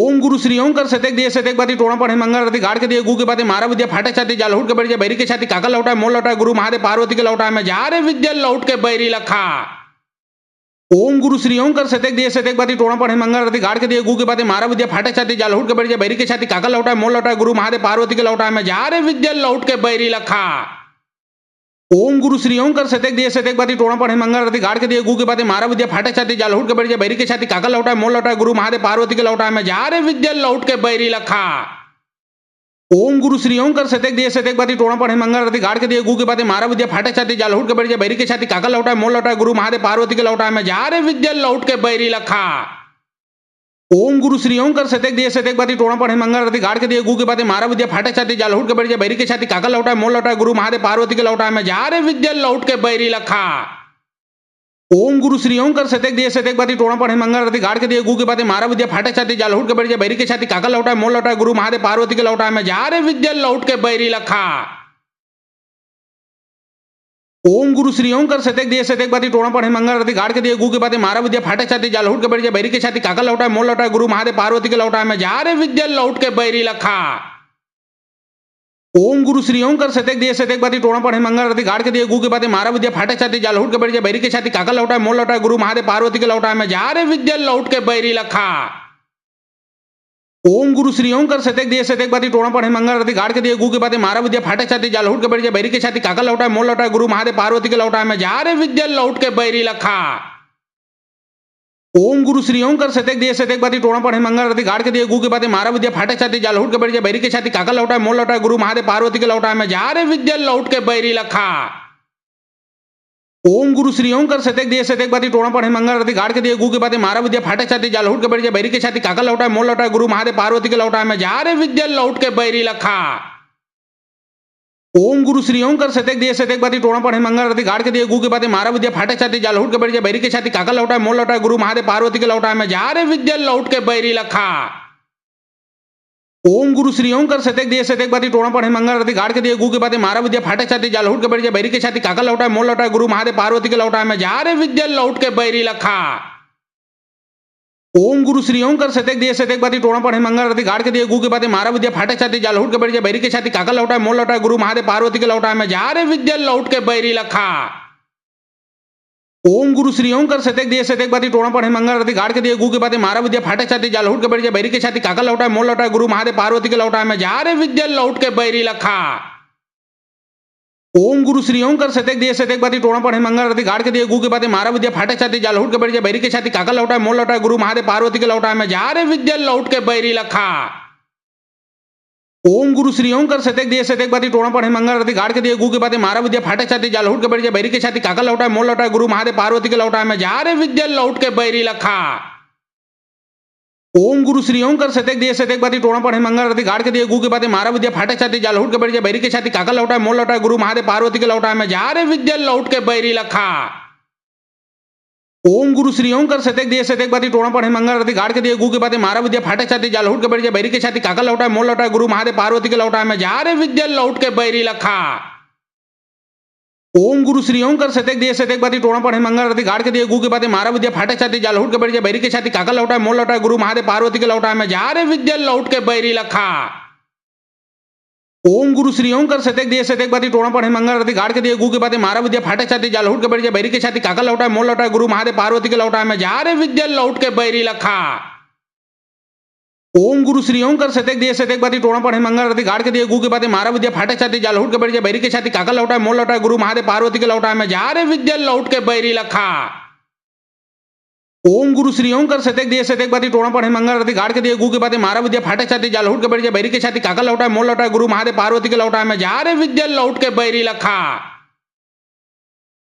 ओम गुरु श्री ओम कर सतेक दिए सतेक बाती टोणा पढ़े मंगल रति गाड़ के दिए गु के बाते मारा विद्या फाटे छाती जाल हुट के बैठ बैरी के छाती काका लौटा मोल लौटा गुरु महादेव पार्वती के लौटा में जा रे विद्या लौट के बैरी लखा। ओम गुरु श्री ओम कर सतेक दिए सतेक बाती टोणा पढ़े मंगल रति गाड़ के दिए गु के बाते मारा विद्या फाटे छाती जाल हुट के बैठ बैरी के छाती काका लौटा मोल लौटा गुरु महादेव पार्वती के लौटा में जा रे विद्या लौट के बैरी लखा। ओम गुरु श्री ओम कर सतेक दिए सतेक बाती टोणा पढ़े मंगल रति गाड़ के दिए गु के बाते मारा विद्या फाटे छाती जाल हुट के बैठ बैरी के छाती काका लौटा मोल लौटा गुरु महादेव पार्वती के लौटा में जा रे विद्या लौट के बैरी लखा। ओम गुरु श्री ओम कर सतेक दिए सतेक बाती टोणा पढ़े मंगल रति गाड़ के दिए गु के बाते मारा विद्या फाटे छाती जाल हुट के बैठ बैरी के छाती काका लौटा मोल लौटा गुरु महादेव पार्वती के लौटा में जा रे विद्या लौट के बैरी लखा। ओम गुरु श्री ओम कर सतेक दिए सतेक बाती टोणा पढ़े मंगल रति गाड़ के दिए गु के बाते मारा विद्या फाटे छाती जाल हुट के बैठ बैरी के छाती काका लौटा मोल लौटा गुरु महादेव पार्वती के लौटा में जा रे विद्या लौट के बैरी लखा। ओम गुरु श्री ओम कर सतेक दिए सतेक बाती टोणा पढ़े मंगल रति गाड़ के दिए गु के बाते मारा विद्या फाटे छाती जाल हुट के बैठ बैरी के छाती काका लौटा मोल लौटा गुरु महादेव पार्वती के लौटा में जा रे विद्या लौट के बैरी लखा। ओम गुरु श्री ओम कर सतेक दिए सतेक बाती टोणा पढ़े मंगल रति गाड़ के दिए गु के बाते मारा विद्या फाटे छाती जाल हुट के बैठ बैरी के छाती काका लौटा मोल लौटा गुरु महादेव पार्वती के लौटा में जा रे विद्या लौट के बैरी लखा। ओम गुरु श्री ओम कर सतेक दिए सतेक बाती टोणा पढ़े मंगल रति गाड़ के दिए गु के बाते मारा विद्या फाटे छाती जाल हुट के बैठ बैरी के छाती काका लौटा मोल लौटा गुरु महादेव पार्वती के लौटा में जा रे विद्या लौट के बैरी लखा। ओम गुरु श्री ओम कर सतेक दिए सतेक बाती टोणा पढ़े मंगल रति गाड़ के दिए गु के बाते मारा विद्या फाटे छाती जाल हुट के बैठ बैरी के छाती काका लौटा मोल लौटा गुरु महादेव पार्वती के लौटा में जा रे विद्या लौट के बैरी लखा। ओम गुरु श्री ओम कर सतेक दिए सतेक बाती टोणा पढ़े मंगल रति गाड़ के दिए गु के बाते मारा विद्या फाटे छाती जाल हुट के बैठ बैरी के छाती काका लौटा मोल लौटा गुरु महादेव पार्वती के लौटा में जा रे विद्या लौट के बैरी लखा। ओम गुरु श्री ओम कर सतेक दिए सतेक बाती टोणा पढ़े मंगल रति गाड़ के दिए गु के बाते मारा विद्या फाटे छाती जाल हुट के बैठ बैरी के छाती काका लौटा मोल लौटा गुरु महादेव पार्वती के लौटा में जा रे विद्या लौट के बैरी लखा। ओम गुरु श्री ओम कर सतेक दिए सतेक बाती टोणा पढ़े मंगल रति गाड़ के दिए गु के बाते मारा विद्या फाटे छाती जाल हुट के बैठ बैरी के छाती काका लौटा मोल लौटा गुरु महादेव पार्वती के लौटा में जा रे विद्या लौट के बैरी लखा। ओम गुरु श्री ओम कर सतेक दिए सतेक बाती टोणा पढ़े मंगल रति गाड़ के दिए गु के बाते मारा विद्या फाटे छाती जाल हुट के बैठ बैरी के छाती काका लौटा मोल लौटा गुरु महादेव पार्वती के लौटा में जा रे विद्या लौट के बैरी लखा। ओम गुरु श्री ओम कर सतेक दिए सतेक बाती टोणा पढ़े मंगल रति गाड़ के दिए गु के बाते मारा विद्या फाटे छाती जाल हुट के बैठ बैरी के छाती काका लौटा मोल लौटा गुरु महादेव पार्वती के लौटा में जा रे विद्या लौट के बैरी लखा। ओम गुरु श्री ओम कर सतेक दिए सतेक बाती टोणा पढ़े मंगल रति गाड़ के दिए गु के बाते मारा विद्या फाटे छाती जाल हुट के बैठ बैरी के छाती काका लौटा मोल लौटा गुरु महादेव पार्वती के लौटा में जा रे विद्या लौट के बैरी लखा। ओम गुरु श्री ओम कर सतेक दिए सतेक बाती टोणा पढ़े मंगल रति गाड़ के दिए गु के बाते मारा विद्या फाटे छाती जाल हुट के बैठ बैरी के छाती काका लौटा मोल लौटा गुरु महादेव पार्वती के लौटा में जा रे विद्या लौट के बैरी लखा। ओम गुरु श्री ओम कर सतेक दिए सतेक बाती टोणा पढ़े मंगल रति गाड़ के दिए गु के बाते मारा विद्या फाटे छाती जाल हुट के बैठ बैरी के छाती काका लौटा मोल लौटा गुरु महादेव पार्वती के लौटा में जा रे विद्या लौट के बैरी लखा। ओम गुरु श्री ओम कर सतेक दिए सतेक बाती टोणा पढ़े मंगल रति गाड़ के दिए गु के बाते मारा विद्या फाटे छाती जाल हुट के बैठ बैरी के छाती काका लौटा मोल लौटा गुरु महादेव पार्वती के लौटा में जा रे विद्या लौट के बैरी लखा। ओम गुरु श्री ओम कर सतेक दिए सतेक बाती टोणा पढ़े मंगल रति गाड़ के दिए गु के बाते मारा विद्या फाटे छाती जाल हुट के बैठ बैरी के छाती काका लौटा मोल लौटा गुरु महादेव पार्वती के लौटा में जा रे विद्या लौट के बैरी लखा। ओम गुरु श्री ओम कर सतेक दिए सतेक बाती टोणा पढ़े मंगल रति गाड़ के दिए गु के बाते मारा विद्या फाटे छाती जाल हुट के बैठ बैरी के छाती काका लौटा मोल लौटा गुरु महादेव पार्वती के लौटा में जा रे विद्या लौट के बैरी लखा। ओम गुरु श्री ओम कर सतेक दिए सतेक बाती टोणा पढ़े मंगल रति गाड़ के दिए गु के बाते मारा विद्या फाटे छाती जाल हुट के बैठ बैरी के छाती काका लौटा मोल लौटा गुरु महादेव पार्वती के लौटा में जा रे विद्या लौट के बैरी लखा। ओम गुरु श्री ओम कर सतेक दिए सतेक बाती टोणा पढ़े मंगल रति गाड़ के दिए गु के बाते मारा विद्या फाटे छाती जाल हुट के बैठ बैरी के छाती काका लौटा मोल लौटा गुरु महादेव पार्वती के लौटा में जा रे विद्या लौट के बैरी लखा।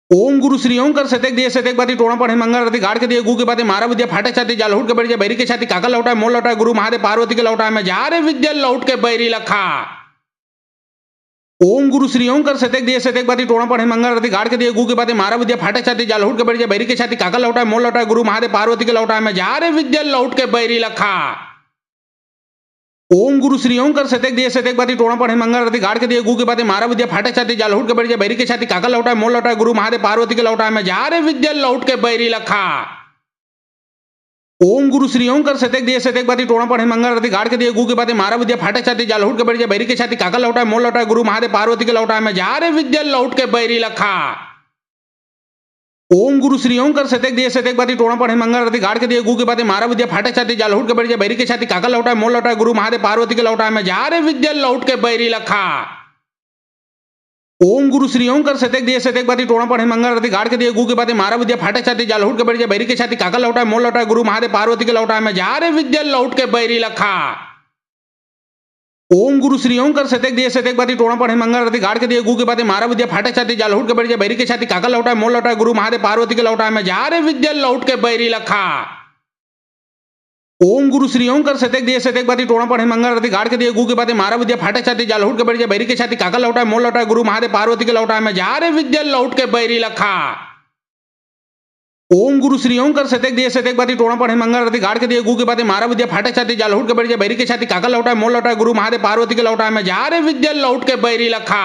ओम गुरु श्री ओम कर सतेक दिए सतेक बाती टोणा पढ़े मंगल रति गाड़ के दिए गु के बाते मारा विद्या फाटे छाती जाल हुट के बैठ बैरी के छाती काका लौटा मोल लौटा गुरु महादेव पार्वती के लौटा में जा रे विद्या लौट के बैरी लखा। ओम गुरु श्री ओम कर सतेक दिए सतेक बाती टोणा पढ़े मंगल रति गाड़ के दिए गु के बाते मारा विद्या फाटे छाती जाल हुट के बैठ बैरी के छाती काका लौटा मोल लौटा गुरु महादेव पार्वती के लौटा में जा रे विद्या लौट के बैरी लखा। ओम गुरु श्री ओम कर सतेक दिए सतेक बाती टोणा पढ़े मंगल रति गाड़ के दिए गु के बाते मारा विद्या फाटे छाती जाल हुट के बैठ बैरी के छाती काका लौटा मोल लौटा गुरु महादेव पार्वती के लौटा में जा रे विद्या लौट के बैरी लखा। ओम गुरु श्री ओम कर सतेक दिए सतेक बाती टोणा पढ़े मंगल रति गाड़ के दिए गु के बाते मारा विद्या फाटे छाती जाल हुट के बैठ बैरी के छाती काका लौटा मोल लौटा गुरु महादेव पार्वती के लौटा में जा रे विद्या लौट के बैरी लखा। ओम गुरु श्री ओम कर सतेक दिए सतेक बाती टोणा पढ़े मंगल रति गाड़ के दिए गु के बाते मारा विद्या फाटे छाती जाल हुट के बैठ बैरी के छाती काका लौटा मोल लौटा गुरु महादेव पार्वती के लौटा में जा रे विद्या लौट के बैरी लखा। ओम गुरु श्री ओम कर सतेक दिए सतेक बाती टोणा पढ़े मंगल रति गाड़ के दिए गु के बाते मारा विद्या फाटे छाती जाल हुट के बैठ बैरी के छाती काका लौटा मोल लौटा गुरु महादेव पार्वती के लौटा में जा रे विद्या लौट के बैरी लखा। ओम गुरु श्री ओम कर सतेक दिए सतेक बाती टोणा पढ़े मंगल रति गाड़ के दिए गु के बाते मारा विद्या फाटे छाती जाल हुट के बैठ बैरी के छाती काका लौटा मोल लौटा गुरु महादेव पार्वती के लौटा में जा रे विद्या लौट के बैरी लखा। ओम गुरु श्री ओम कर सतेक दिए सतेक बाती टोणा पढ़े मंगल रति गाड़ के दिए गु के बाते मारा विद्या फाटे छाती जाल हुट के बैठ बैरी के छाती काका लौटा मोल लौटा गुरु महादेव पार्वती के लौटा में जा रे विद्या लौट के बैरी लखा। ओम गुरु श्री ओम कर सतेक दिए सतेक बाती टोणा पढ़े मंगल रति गाड़ के दिए गु के बाते मारा विद्या फाटे छाती जाल हुट के बैठ बैरी के छाती काका लौटा मोल लौटा गुरु महादेव पार्वती के लौटा में जा रे विद्या लौट के बैरी लखा।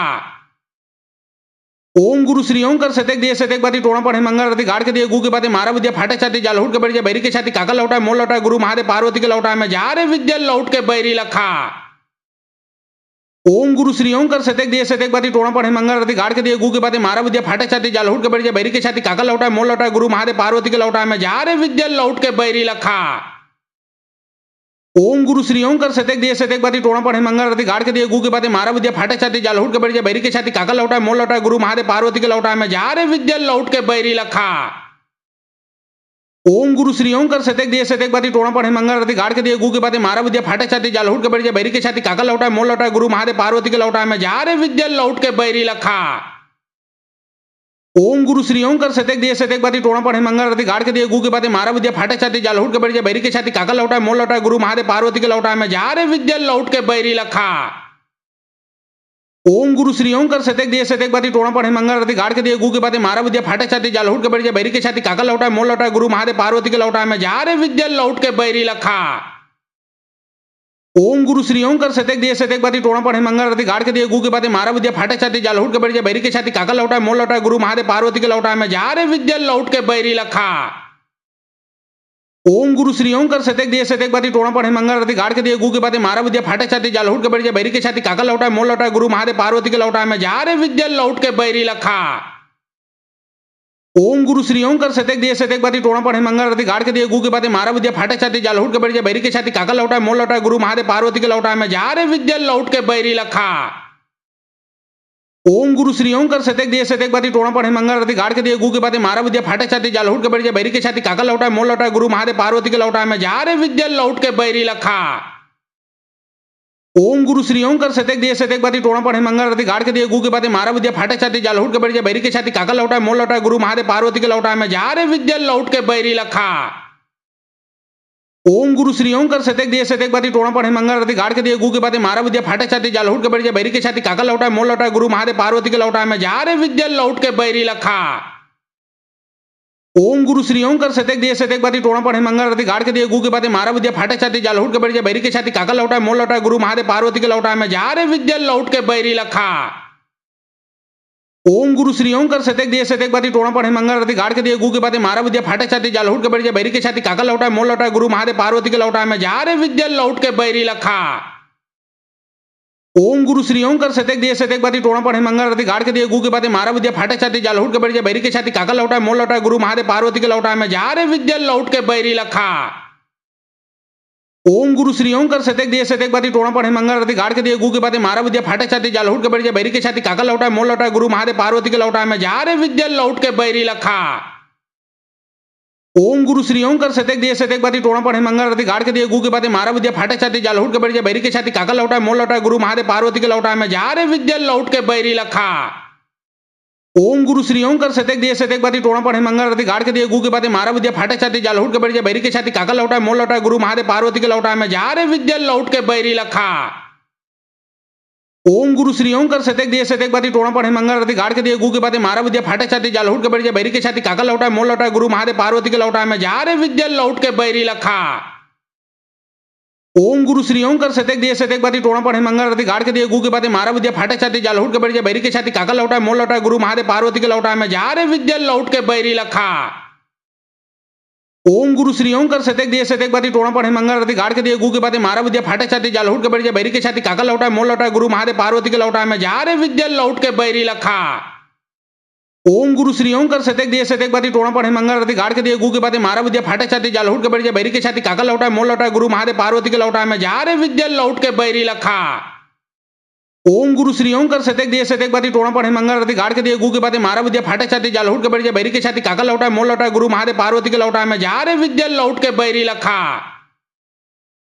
ओम गुरु श्री ओम कर सतेक दिए सतेक बाती टोणा पढ़े मंगल रति गाड़ के दिए गु के बाते मारा विद्या फाटे छाती जाल हुट के बैठ बैरी के छाती काका लौटा मोल लौटा गुरु महादेव पार्वती के लौटा में जा रे विद्या लौट के बैरी लखा। ओम गुरु श्री ओम कर सतेक दिए सतेक बाती टोणा पढ़े मंगल रति गाड़ के दिए गु के बाते मारा विद्या फाटे छाती जाल हुट के बैठ बैरी के छाती काका लौटा मोल लौटा गुरु महादेव पार्वती के लौटा में जा रे विद्या लौट के बैरी लखा। ओम गुरु श्री ओम कर सतेक दिए सतेक बाती टोणा पढ़े मंगल रति गाड़ के दिए गु के बाते मारा विद्या फाटे छाती जाल हुट के बैठ बैरी के छाती काका लौटा मोल लौटा गुरु महादेव पार्वती के लौटा में जा रे विद्या लौट के बैरी लखा। ओम गुरु श्री ओम कर सतेक दिए सतेक बाती टोणा पढ़े मंगल रति गाड़ के दिए गु के बाते मारा विद्या फाटे छाती जाल हुट के बैठ बैरी के छाती काका लौटा मोल लौटा गुरु महादेव पार्वती के लौटा में जा रे विद्या लौट के बैरी लखा। ओम गुरु श्री ओम कर सतेक दिए सतेक बाती टोणा पढ़े मंगल रति गाड़ के दिए गु के बाते मारा विद्या फाटे छाती जाल हुट के बैठ बैरी के छाती काका लौटा मोल लौटा गुरु महादेव पार्वती के लौटा में जा रे विद्या लौट के बैरी लखा। ओम गुरु श्री ओम कर सतेक दिए सतेक बाती टोणा पढ़े मंगल रति गाड़ के दिए गु के बाते मारा विद्या फाटे छाती जाल हुट के बैठ बैरी के छाती काका लौटा मोल लौटा गुरु महादेव पार्वती के लौटा में जा रे विद्या लौट के बैरी लखा। ओम गुरु श्री ओम कर सतेक दिए सतेक बाती टोणा पढ़े मंगल रति गाड़ के दिए गु के बाते मारा विद्या फाटे छाती जाल हुट के बैठ बैरी के छाती काका लौटा मोल लौटा गुरु महादेव पार्वती के लौटा में जा रे विद्या लौट के बैरी लखा। ओम गुरु श्री ओम कर सतेक दिए सतेक बाती टोणा पढ़े मंगल रति गाड़ के दिए गु के बाते मारा विद्या फाटे छाती जाल हुट के बैठ बैरी के छाती काका लौटा मोल लौटा गुरु महादेव पार्वती के लौटा में जा रे विद्या लौट के बैरी लखा। ओम गुरु श्री ओम कर सतेक दिए सतेक बाती टोणा पढ़े मंगल रति गाड़ के दिए गु के बाते मारा विद्या फाटे छाती जाल हुट के बैठ बैरी के छाती काका लौटा मोल लौटा गुरु महादेव पार्वती के लौटा में जा रे विद्या लौट के बैरी लखा। ओम गुरु श्री ओम कर सतेक दिए सतेक बाती टोणा पढ़े मंगल रति गाड़ के दिए गु के बाते मारा विद्या फाटे छाती जाल हुट के बैठ बैरी के छाती काका लौटा मोल लौटा गुरु महादेव पार्वती के लौटा में जा रे विद्या लौट के बैरी लखा। ओम गुरु श्री ओम कर सतेक दिए सतेक बाती टोणा पढ़े मंगल रति गाड़ के दिए गु के बाते मारा विद्या फाटे छाती जाल हुट के बैठ बैरी के छाती काका लौटा मोल लौटा गुरु महादेव पार्वती के लौटा में जा रे विद्या लौट के बैरी लखा। ओम गुरु श्री ओम कर सतेक दिए सतेक बाती टोणा पढ़े मंगल रति गाड़ के दिए गु के बाते मारा विद्या फाटे छाती जाल हुट के बैठ बैरी के छाती काका लौटा मोल लौटा गुरु महादेव पार्वती के लौटा में जा रे विद्या लौट के बैरी लखा। ओम गुरु श्री ओम कर सतेक दिए सतेक बाती टोणा पढ़े मंगल रति गाड़ के दिए गु के बाते मारा विद्या फाटे छाती जाल हुट के बैठ बैरी के छाती काका लौटा मोल लौटा गुरु महादेव पार्वती के लौटा में जा रे विद्या लौट के बैरी लखा। ओम गुरु श्री ओम कर सतेक दिए सतेक बाती टोणा पढ़े मंगल रति गाड़ के दिए गु के बाते मारा विद्या फाटे छाती जाल हुट के बैठ बैरी के छाती काका लौटा मोल लौटा गुरु महादेव पार्वती के लौटा में जा रे विद्या लौट के बैरी लखा। ओम गुरु श्री ओम कर सतेक दिए सतेक बाती टोणा पढ़े मंगल रति गाड़ के दिए गु के बाते मारा विद्या फाटे छाती जाल हुट के बैठ बैरी के छाती काका लौटा मोल लौटा गुरु महादेव पार्वती के लौटा में जा रे विद्या लौट के बैरी लखा। ओम गुरु श्री ओम कर सतेक दिए सतेक बाती टोणा पढ़े मंगल रति गाड़ के दिए गु के बाते मारा विद्या फाटे छाती जाल हुट के बैठ बैरी के छाती काका लौटा मोल लौटा गुरु महादेव पार्वती के लौटा में जा रे विद्या लौट के बैरी लखा। ओम गुरु श्री ओम कर सतेक दिए सतेक बाती टोणा पढ़े मंगल रति गाड़ के दिए गु के बाते मारा विद्या फाटे छाती जाल हुट के बैठ बैरी के छाती काका लौटा मोल लौटा गुरु महादेव पार्वती के लौटा में जा रे विद्या लौट के बैरी लखा। ओम गुरु श्री ओम कर सतेक दिए सतेक बाती टोणा पढ़े मंगल रति गाड़ के दिए गु के बाते मारा विद्या फाटे छाती जाल हुट के बैठ बैरी के छाती काका लौटा मोल लौटा गुरु महादेव पार्वती के लौटा में जा रे विद्या लौट के बैरी लखा। ओम गुरु श्री ओम कर सतेक दिए सतेक बाती टोणा पढ़े मंगल रति गाड़ के दिए गु के बाते मारा विद्या फाटे छाती जाल हुट के बैठ बैरी के छाती काका लौटा मोल लौटा गुरु महादेव पार्वती के लौटा में जा रे विद्या लौट के बैरी लखा। ओम गुरु श्री ओम कर सतेक दिए सतेक बाती टोणा पढ़े मंगल रति गाड़ के दिए गु के बाते मारा विद्या फाटे छाती जाल हुट के बैठ बैरी के छाती काका लौटा मोल लौटा गुरु महादेव पार्वती के लौटा में जा रे विद्या लौट के बैरी लखा। ओम गुरु श्री ओम कर सतेक दिए सतेक बाती टोणा पढ़े मंगल रति गाड़ के दिए गु के बाते मारा विद्या फाटे छाती जाल हुट के बैठ बैरी के छाती काका लौटा मोल लौटा गुरु महादेव पार्वती के लौटा में जा रे विद्या लौट के बैरी लखा। ओम गुरु श्री ओम कर सतेक दिए सतेक बाती टोणा पढ़े मंगल रति गाड़ के दिए गु के बाते मारा विद्या फाटे छाती जाल हुट के बैठ बैरी के छाती काका लौटा मोल लौटा गुरु महादेव पार्वती के लौटा में जा रे विद्या लौट के बैरी लखा। ओम गुरु श्री ओम कर सतेक दिए सतेक बाती टोणा पढ़े मंगल रति गाड़ के दिए गु के बाते मारा विद्या फाटे छाती जाल हुट के बैठ बैरी के छाती काका लौटा मोल लौटा गुरु महादेव पार्वती के लौटा में जा रे विद्या लौट के बैरी लखा।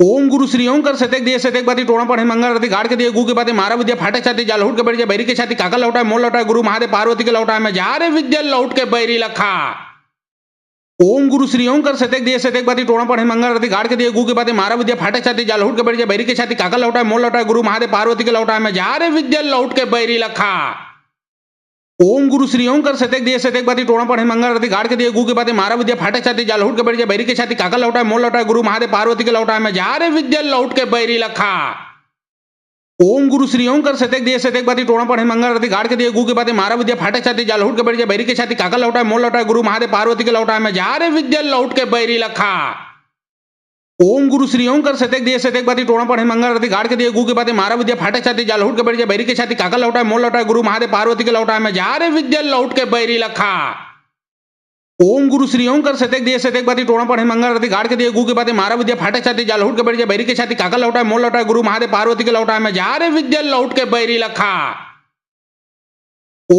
ओम गुरु श्री ओम कर सतेक दिए सतेक बाती टोणा पढ़े मंगल रति गाड़ के दिए गु के बाते मारा विद्या फाटे छाती जाल हुट के बैठ बैरी के छाती काका लौटा मोल लौटा गुरु महादेव पार्वती के लौटा में जा रे विद्या लौट के बैरी लखा। ओम गुरु श्री ओम कर सतेक दिए सतेक बाती टोणा पढ़े मंगल रति गाड़ के दिए गु के बाते मारा विद्या फाटे छाती जाल हुट के बैठ बैरी के छाती काका लौटा मोल लौटा गुरु महादेव पार्वती के लौटा में जा रे विद्या लौट के बैरी लखा। ओम गुरु श्री ओम कर सतेक दिए सतेक बाती टोणा पढ़े मंगल रति गाड़ के दिए गु के बाते मारा विद्या फाटे छाती जाल हुट के बैठ बैरी के छाती काका लौटा मोल लौटा गुरु महादेव पार्वती के लौटा में जा रे विद्या लौट के बैरी लखा। ओम गुरु श्री ओम कर सतेक दिए सतेक बाती टोणा पढ़े मंगल रति गाड़ के दिए गु के बाते मारा विद्या फाटे छाती जाल हुट के बैठ बैरी के छाती काका लौटा मोल लौटा गुरु महादेव पार्वती के लौटा में जा रे विद्या लौट के बैरी लखा। ओम गुरु श्री ओम कर सतेक दिए सतेक बाती टोणा पढ़े मंगल रति गाड़ के दिए गु के बाते मारा विद्या फाटे छाती जाल हुट के बैठ बैरी के छाती काका लौटा मोल लौटा गुरु महादेव पार्वती के लौटा में जा रे विद्या लौट के बैरी लखा। ओम गुरु श्री ओम कर सतेक दिए सतेक बाती टोणा पढ़े मंगल रति गाड़ के दिए गु के बाते मारा विद्या फाटे छाती जाल हुट के बैठ बैरी के छाती काका लौटा मोल लौटा गुरु महादेव पार्वती के लौटा में जा रे विद्या लौट के बैरी लखा। ओम गुरु श्री ओम कर सतेक दिए सतेक बाती टोणा पढ़े मंगल रति गाड़ के दिए गु के बाते मारा विद्या फाटे छाती जाल हुट के बैठ बैरी के छाती काका लौटा मोल लौटा गुरु महादेव पार्वती के लौटा में जा रे विद्या लौट के बैरी लखा।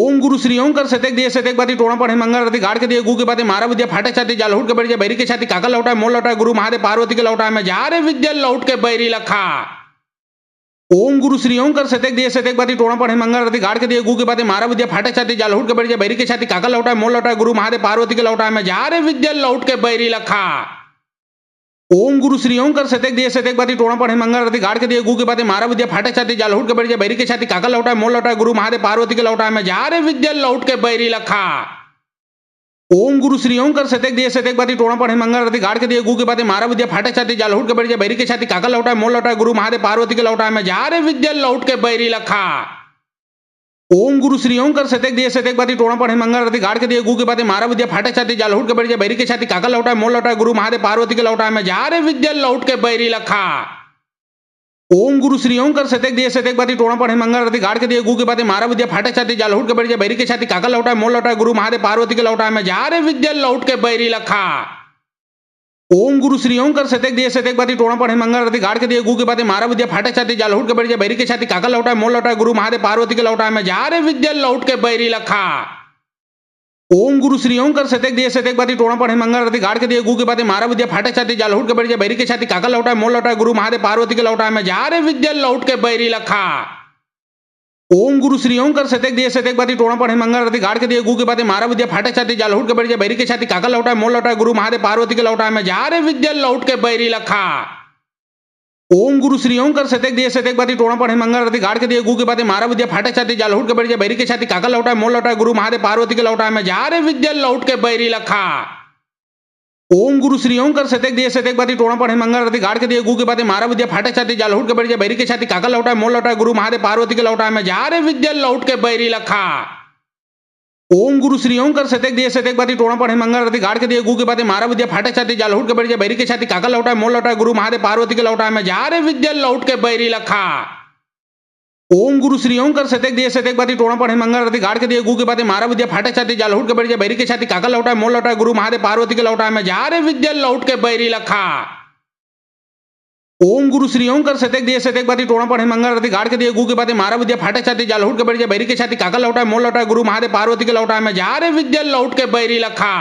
ओम गुरु श्री ओम कर सतेक दिए सतेक बाती टोणा पढ़े मंगल रति गाड़ के दिए गु के बाते मारा विद्या फाटे छाती जाल हुट के बैठ बैरी के छाती काका लौटा मोल लौटा गुरु महादेव पार्वती के लौटा में जा रे विद्या लौट के बैरी लखा। ओम गुरु श्री ओम कर सतेक दिए सतेक बाती टोणा पढ़े मंगल रति गाड़ के दिए गु के बाते मारा विद्या फाटे छाती जाल हुट के बैठ बैरी के छाती काका लौटा मोल लौटा गुरु महादेव पार्वती के लौटा में जा रे विद्या लौट के बैरी लखा। ओम गुरु श्री ओम कर सतेक दिए सतेक बाती टोणा पढ़े मंगल रति गाड़ के दिए गु के बाते मारा विद्या फाटे छाती जाल हुट के बैठ बैरी के छाती काका लौटा मोल लौटा गुरु महादेव पार्वती के लौटा में जा रे विद्या लौट के बैरी लखा। ओम गुरु श्री ओम कर सतेक दिए सतेक बाती टोणा पढ़े मंगल रति गाड़ के दिए गु के बाते मारा विद्या फाटे छाती जाल हुट के बैठ बैरी के छाती काका लौटा मोल लौटा गुरु महादेव पार्वती के लौटा में जा रे विद्या लौट के बैरी लखा। ओम गुरु श्री ओम कर सतेक दिए सतेक बाती टोणा पढ़े मंगल रति गाड़ के दिए गु के बाते मारा विद्या फाटे छाती जाल हुट के बैठ बैरी के छाती काका लौटा मोल लौटा गुरु महादेव पार्वती के लौटा में जा रे विद्या लौट के बैरी लखा। ओम गुरु श्री ओम कर सतेक दिए सतेक बाती टोणा पढ़े मंगल रति गाड़ के दिए गु के बाते मारा विद्या फाटे छाती जाल हुट के बैठ बैरी के छाती काका लौटा मोल लौटा गुरु महादेव पार्वती के लौटा में जा रे विद्या लौट के बैरी लखा। ओम गुरु श्री ओम कर सतेक दिए सतेक बाती टोणा पढ़े मंगल रति गाड़ के दिए गु के बाते मारा विद्या फाटे छाती जाल हुट के बैठ बैरी के छाती काका लौटा मोल लौटा गुरु महादेव पार्वती के लौटा में जा रे विद्या लौट के बैरी लखा। ओम गुरु श्री ओम कर सतेक दिए सतेक बाती टोणा पढ़े मंगल रति गाड़ के दिए गु के बाते मारा विद्या फाटे छाती जाल हुट के बैठ बैरी के छाती काका लौटा मोल लौटा गुरु महादेव पार्वती के लौटा में जा रे विद्या लौट के बैरी लखा। ओम गुरु श्री ओम कर सतेक दिए सतेक बाती टोणा पढ़े मंगल रति गाड़ के दिए गु के बाते मारा विद्या फाटे छाती जाल हुट के बैठ बैरी के छाती काका लौटा मोल लौटा गुरु महादेव पार्वती के लौटा में जा रे विद्या लौट के बैरी लखा। ओम गुरु श्री ओम कर सतेक दिए सतेक बाती टोणा पढ़े मंगल रति गाड़ के दिए गु के बाते मारा विद्या फाटे छाती जाल हुट के बैठ बैरी के छाती काका लौटा मोल लौटा गुरु महादेव पार्वती के लौटा में जा रे विद्या लौट के बैरी लखा। ओम गुरु श्री ओम कर सतेक दिए सतेक बाती टोणा पढ़े मंगल रति गाड़ के दिए गु के बाते मारा विद्या फाटे छाती जाल हुट के बैठ बैरी के छाती काका लौटा मोल लौटा गुरु महादेव पार्वती के लौटा में जा रे विद्या लौट के बैरी लखा। ओम गुरु श्री ओम कर सतेक दिए सतेक बाती टोणा पढ़े मंगल रति गाड़ के दिए गु के बाते मारा विद्या फाटे छाती जाल हुट के बैठ बैरी के छाती काका लौटा मोल लौटा गुरु महादेव पार्वती के लौटा में जा रे विद्या लौट के बैरी लखा। ओम गुरु श्री ओम कर सतेक दिए सतेक बाती टोणा पढ़े मंगल रति गाड़ के दिए गु के बाते मारा विद्या फाटे छाती जाल हुट के बैठ बैरी के छाती काका लौटा मोल लौटा गुरु महादेव पार्वती के लौटा में जा रे विद्या लौट के बैरी लखा।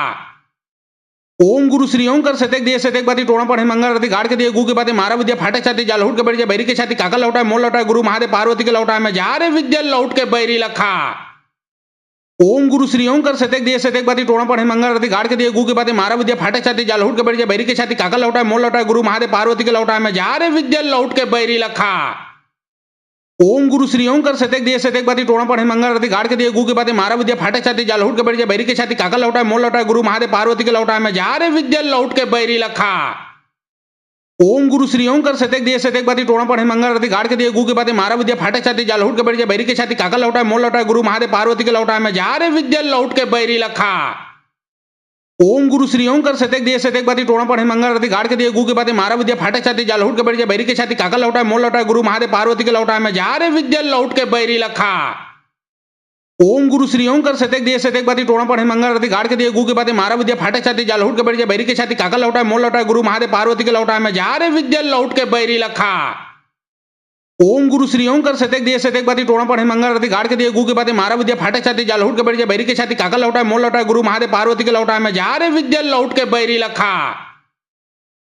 ओम गुरु श्री ओम कर सतेक दिए सतेक बाती टोणा पढ़े मंगल रति गाड़ के दिए गु के बाते मारा विद्या फाटे छाती जाल हुट के बैठ बैरी के छाती काका लौटा मोल लौटा गुरु महादेव पार्वती के लौटा में जा रे विद्या लौट के बैरी लखा। ओम गुरु श्री ओम कर सतेक दिए सतेक बाती टोणा पढ़े मंगल रति गाड़ के दिए गु के बाते मारा विद्या फाटे छाती जाल हुट के बैठ बैरी के छाती काका लौटा मोल लौटा गुरु महादेव पार्वती के लौटा में जा रे विद्या लौट के बैरी लखा। ओम गुरु श्री ओम कर सतेक दिए सतेक बाती टोणा पढ़े मंगल रति गाड़ के दिए गु के बाते मारा विद्या फाटे छाती जाल हुट के बैठ बैरी के छाती काका लौटा मोल लौटा गुरु महादेव पार्वती के लौटा में जा रे विद्या लौट के बैरी लखा। ओम गुरु श्री ओम कर सतेक दिए सतेक बाती टोणा पढ़े मंगल रति गाड़ के दिए गु के बाते मारा विद्या फाटे छाती जाल हुट के बैठ बैरी के छाती काका लौटा मोल लौटा गुरु महादेव पार्वती के लौटा में जा रे विद्या लौट के बैरी लखा। ओम गुरु श्री ओम कर सतेक दिए सतेक बाती टोणा पढ़े मंगल रति गाड़ के दिए गु के बाते मारा विद्या फाटे छाती जाल हुट के बैठ बैरी के छाती काका लौटा मोल लौटा गुरु महादेव पार्वती के लौटा में जा रे विद्या लौट के बैरी लखा। ओम गुरु श्री ओम कर सतेक दिए सतेक बाती टोणा पढ़े मंगल रति गाड़ के दिए गु के बाते मारा विद्या फाटे छाती जाल हुट के बैठ बैरी के छाती काका लौटा मोल लौटा गुरु महादेव पार्वती के लौटा में जा रे विद्या लौट के बैरी लखा। ओम गुरु श्री ओम कर सतेक दिए सतेक बाती टोणा पढ़े मंगल रति गाड़ के दिए गु के बाते मारा विद्या फाटे छाती जाल हुट के बैठ बैरी के छाती काका लौटा मोल लौटा गुरु महादेव पार्वती के लौटा में जा रे विद्या लौट के बैरी लखा।